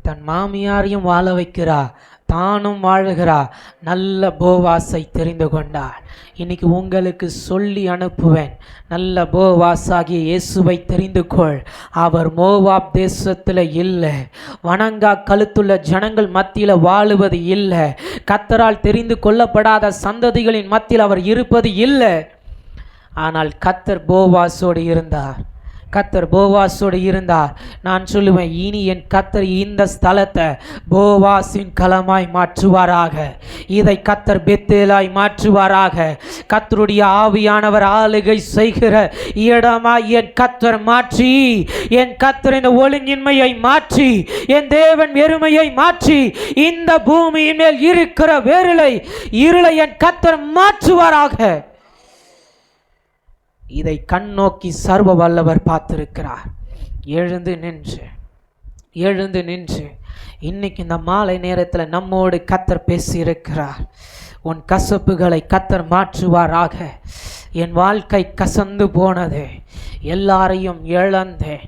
தன் மாமியாரையும் வாழ வைக்கிறா, தானும் வாழுகிறா. நல்ல போவாஸை தெரிந்து கொண்டார். இன்னைக்கு உங்களுக்கு சொல்லி அனுப்புவேன், நல்ல போவாஸாகிய இயேசுவை தெரிந்து கொள். அவர் மோவாப் தேசத்தில் இல்லை, வணங்கா கழுத்துள்ள ஜனங்கள் மத்தியில் வாழுவது இல்லை, கர்த்தரால் தெரிந்து கொள்ளப்படாத சந்ததிகளின் மத்தியில் அவர் இருப்பது இல்லை. ஆனால் கர்த்தர் போவாஸோடு இருந்தார், கர்த்தர் போவாஸோடு இருந்தார். நான் சொல்லுவேன், இனி என் கர்த்தர் இந்த ஸ்தலத்தை போவாஸின் களமாய் மாற்றுவாராக, இதை கர்த்தர் பெத்தேலாய் மாற்றுவாராக. கர்த்தருடைய ஆவியானவர் ஆளுகை செய்கிற இடமாய் என் கர்த்தர் மாற்றி, என் கர்த்தர் இந்த ஒழுங்கின்மையை மாற்றி, என் தேவன் வெறுமையை மாற்றி, இந்த பூமியின் மேல் இருக்கிற இருளை என் கர்த்தர் மாற்றுவாராக. இதை கண்ணோக்கி சர்வ வல்லவர் பார்த்திருக்கிறார். எழுந்து நின்று இன்னைக்கு இந்த மாலை நேரத்தில் நம்மோடு கர்த்தர் பேசி இருக்கிறார். உன் கசப்புகளை கர்த்தர் மாற்றுவாராக. என் வாழ்க்கை கசந்து போனது, எல்லாரையும் இழந்தேன்,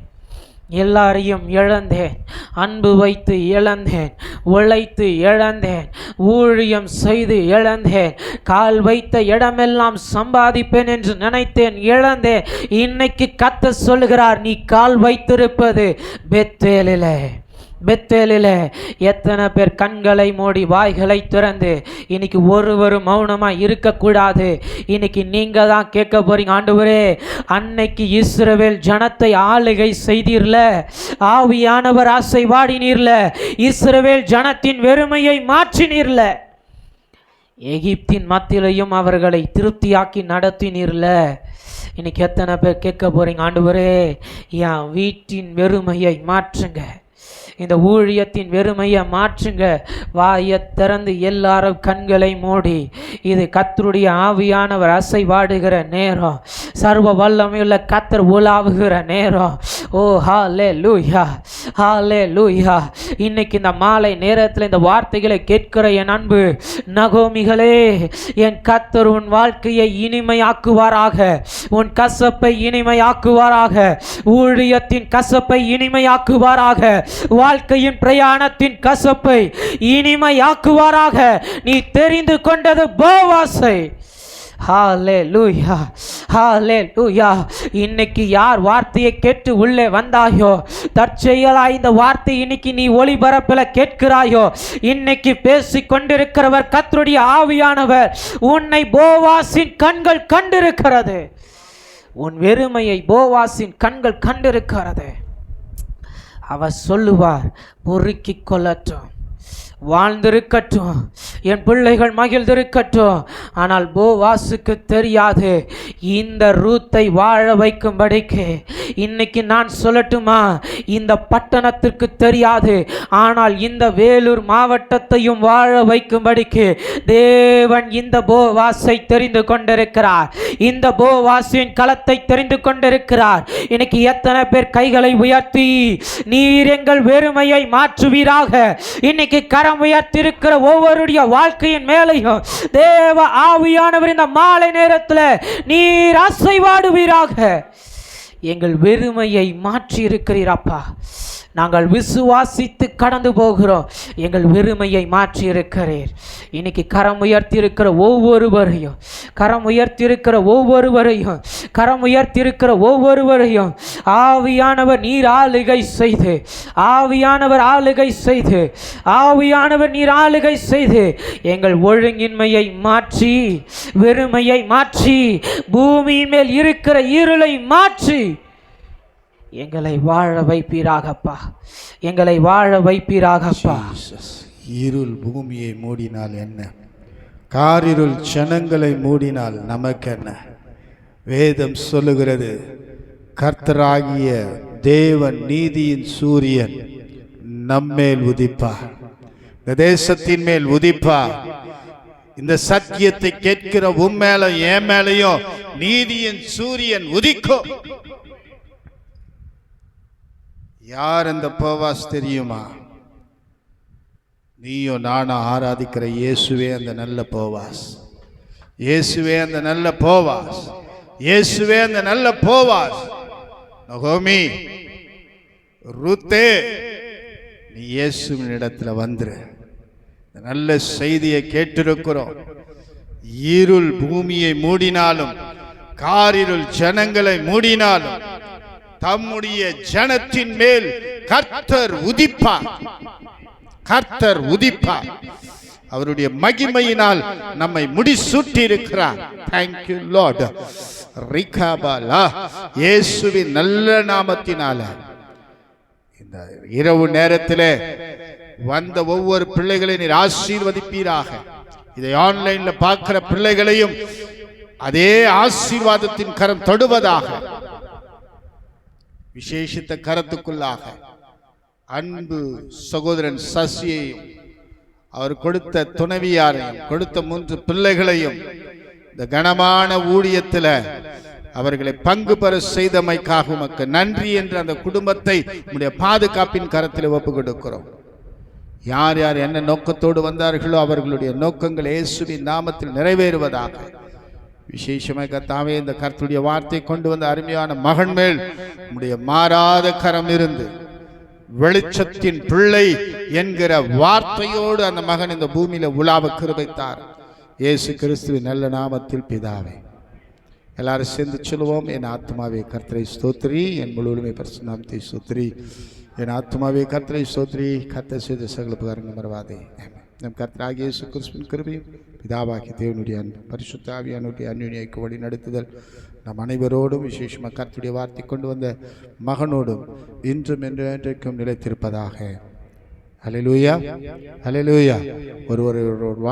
அன்பு வைத்து இழந்தேன், உழைத்து இழந்தேன், ஊழியம் செய்து இழந்தேன், கால் வைத்த இடமெல்லாம் சம்பாதிப்பேன் என்று நினைத்தேன், இழந்தேன். இன்னைக்கு கர்த்தர் சொல்கிறார், நீ கால் வைத்திருப்பது பெத்தேலிலே. எத்தனை பேர் கண்களை மூடி வாய்களை திறந்து இன்னைக்கு ஒருவரும் மௌனமாக இருக்கக்கூடாது. இன்னைக்கு நீங்கள் தான் கேட்க போறீங்க, ஆண்டவரே அன்னைக்கு இஸ்ரவேல் ஜனத்தை ஆளுகை செய்தீர்ல, ஆவியானவர் ஆசை வாடினீர்ல, இஸ்ரவேல் ஜனத்தின் வெறுமையை மாற்றினீர்ல, எகிப்தின் மத்தியிலையும் அவர்களை திருப்தியாக்கி நடத்தினீர்ல. இன்னைக்கு எத்தனை பேர் கேட்க போறீங்க, ஆண்டவரே என் வீட்டின் வெறுமையை மாற்றுங்க, இந்த ஊழியத்தின் வெறுமையை மாற்றுங்க. வாயை திறந்து எல்லாரும் கண்களை மூடி, இது கர்த்தருடைய ஆவியானவர் அசைவாடுகிற நேரம், சர்வ வல்லமையுள்ள கர்த்தர் உலாவுகிற நேரம். ஓ ஹல்லேலூயா, ஹல்லேலூயா. இன்னைக்கு இந்த மாலை நேரத்தில் இந்த வார்த்தைகளை கேட்கிற என் அன்பு நகோமிகளே, என் கர்த்தர் உன் வாழ்க்கையை இனிமையாக்குவாராக, உன் கசப்பை இனிமையாக்குவாராக, ஊழியத்தின் கசப்பை இனிமையாக்குவாராக, வாழ்க்கையின் பிரயாணத்தின் கசப்பை இனிமையாக்குவாராக. நீ தெரிந்து கொண்டது போவாசை, ஹalleluya, ஹalleluya. இன்னைக்கு யார் வார்த்தையை கேட்டு உள்ளே வந்தாயோ, தற்செயலா இந்த வார்த்தை இன்னைக்கு நீ ஒளிபரப்பில கேட்கிறாயோ, இன்னைக்கு பேசிக் கொண்டிருக்கிறவர் கர்த்தருடைய ஆவியானவர். உன்னை போவாசின் கண்கள் கண்டிருக்கிறது. உன் வெறுமையை போவாசின் கண்கள் கண்டிருக்கிறது. அவர் சொல்லுவார், பொறுக்கிக் கொள்ளட்டும், வாழ்ந்திருக்கட்டும், என் பிள்ளைகள் மகிழ்ந்திருக்கட்டும். ஆனால் போவாசுக்கு தெரியாது இந்த ரூத்தை வாழ வைக்கும்படிக்கு. இன்னைக்கு நான் சொல்லட்டுமா, இந்த பட்டணத்திற்கு தெரியாது, ஆனால் இந்த வேலூர் மாவட்டத்தையும் வாழ வைக்கும்படிக்கு தேவன் இந்த போவாசை தெரிந்து கொண்டிருக்கிறார். இந்த போவாசின் களத்தை தெரிந்து கொண்டிருக்கிறார். இன்னைக்கு எத்தனை பேர் கைகளை உயர்த்தி நீர் எங்கள் வெறுமையை மாற்றுவீராக. இன்னைக்கு கரம் உயர்த்திருக்கிற ஒவ்வொருடைய வாழ்க்கையின் மேலையும் தேவ ஆவியானவர் இந்த மாலை நேரத்தில் நீர் அசைவாடுவீராக. எங்கள் வெறுமையை மாற்றி இருக்கிறீரப்பா. நாங்கள் விசுவாசித்து கடந்து போகிறோம். எங்கள் வெறுமையை மாற்றி இருக்கிறீர். இன்னைக்கு கரம் உயர்த்தி இருக்கிற ஒவ்வொருவரையும், கரம் உயர்த்தி இருக்கிற ஒவ்வொருவரையும், கரம் உயர்த்தி இருக்கிற ஒவ்வொருவரையும் ஆவியானவர் நீர் ஆளுகை செய்து, ஆவியானவர் ஆளுகை செய்து, ஆவியானவர் நீர் ஆளுகை செய்து எங்கள் ஒழுங்கின்மையை மாற்றி, வெறுமையை மாற்றி, பூமியின் மேல் இருக்கிற இருளை மாற்றி எங்களை வாழ வைப்பீராகப்பா. எங்களை வாழ வைப்பீராகப்பா. இருள் பூமியை மூடினால் என்ன, காரிருள் ஜனங்களை மூடினால் நமக்கென்ன? வேதம் சொல்லுகிறது, கர்த்தராகிய தேவன் நீதியின் சூரியன் நம்மேல் உதிப்பார், இந்த தேசத்தின் மேல் உதிப்பார். இந்த சத்தியத்தை கேட்கிற உம்மேல என் மேலையும் நீதியின் சூரியன் உதிக்கும். யார் அந்த போவாஸ் தெரியுமா? நீயும் நானும் ஆராதிக்கிற இயேசுவே அந்த நல்ல போவாஸ். இயேசுவே அந்த நல்ல போவாஸ். இயேசுவே அந்த நல்ல போவாஸ். நகோமி, ரூத்தே, நீ இயேசுவின் இடத்துல வந்துரு. நல்ல செய்தியை கேட்டிருக்கிறோம். இருள் பூமியை மூடினாலும், காரிருள் ஜனங்களை மூடினாலும், தம்முடைய ஜனத்தின் மேல் கர்த்தர் உதிப்பார். கர்த்தர் உதிப்பார். அவருடைய மகிமையினால் நம்மை முடிசூட்டி இருக்கிறார். Thank you Lord. ரிகாபாலா, இயேசுவின் நல்ல நாமத்தினால இந்த இரவு நேரத்திலே வந்த ஒவ்வொரு பிள்ளைகளையும் நீர் ஆசீர்வதிப்பீராக. இதை ஆன்லைன்ல பார்க்கிற பிள்ளைகளையும் அதே ஆசீர்வாதத்தின் கரம் தொடுவதாக. விசேஷித்த கரத்துக்குள்ளாக அன்பு சகோதரன் சசியையும், அவர் கொடுத்த துணைவியாரையும், கொடுத்த 3 பிள்ளைகளையும் இந்த கனமான ஊழியத்தில் அவர்களை பங்கு பெற செய்தமைக்காக உமக்கு நன்றி என்று அந்த குடும்பத்தை உம்முடைய பாதுகாப்பின் கரத்தில் ஒப்பு கொடுக்கிறோம். யார் யார் என்ன நோக்கத்தோடு வந்தார்களோ அவர்களுடைய நோக்கங்கள் இயேசுவின் நாமத்தில் நிறைவேறுவதாக. விசேஷமாக கர்த்தாவே, இந்த கர்த்தருடைய வார்த்தை கொண்டு வந்த அருமையான மகன் மேல் உம்முடைய மாறாத கரம் இருந்து, வெளிச்சத்தின் பிள்ளை என்கிற வார்த்தையோடு அந்த மகன் இந்த பூமியில உலாவ கிருபைத்தார். இயேசு கிறிஸ்துவின் நல்ல நாமத்தில் பிதாவே. எல்லாரும் சேர்ந்து சொல்லுவோம், என் ஆத்மாவே கர்த்தரை ஸ்தோத்திரி, என் முழுவதுமே பரிசுத்த நாமத்தை ஸ்தோத்திரி. என் ஆத்மாவே கர்த்தரை ஸ்தோத்திரி, கர்த்தர் செய்த சகல உபகாரங்கள் மறவாதே. நம் கர்த்தராகிய இயேசு கிறிஸ்துவின் கிருபையும், பிதாவாகிய தேவனுடைய அன்பு, பரிசுத்த ஆவியானவருடைய அன்யோன்யத்தை வழி நடத்துதல் நம் அனைவரோடும், விசேஷமாக கர்த்தருடைய வார்த்தை கொண்டு வந்த மகனோடும் இன்றும் என்றென்றைக்கும் நிலைத்திருப்பதாக. ஹல்லேலூயா, ஹல்லேலூயா. ஒருவர்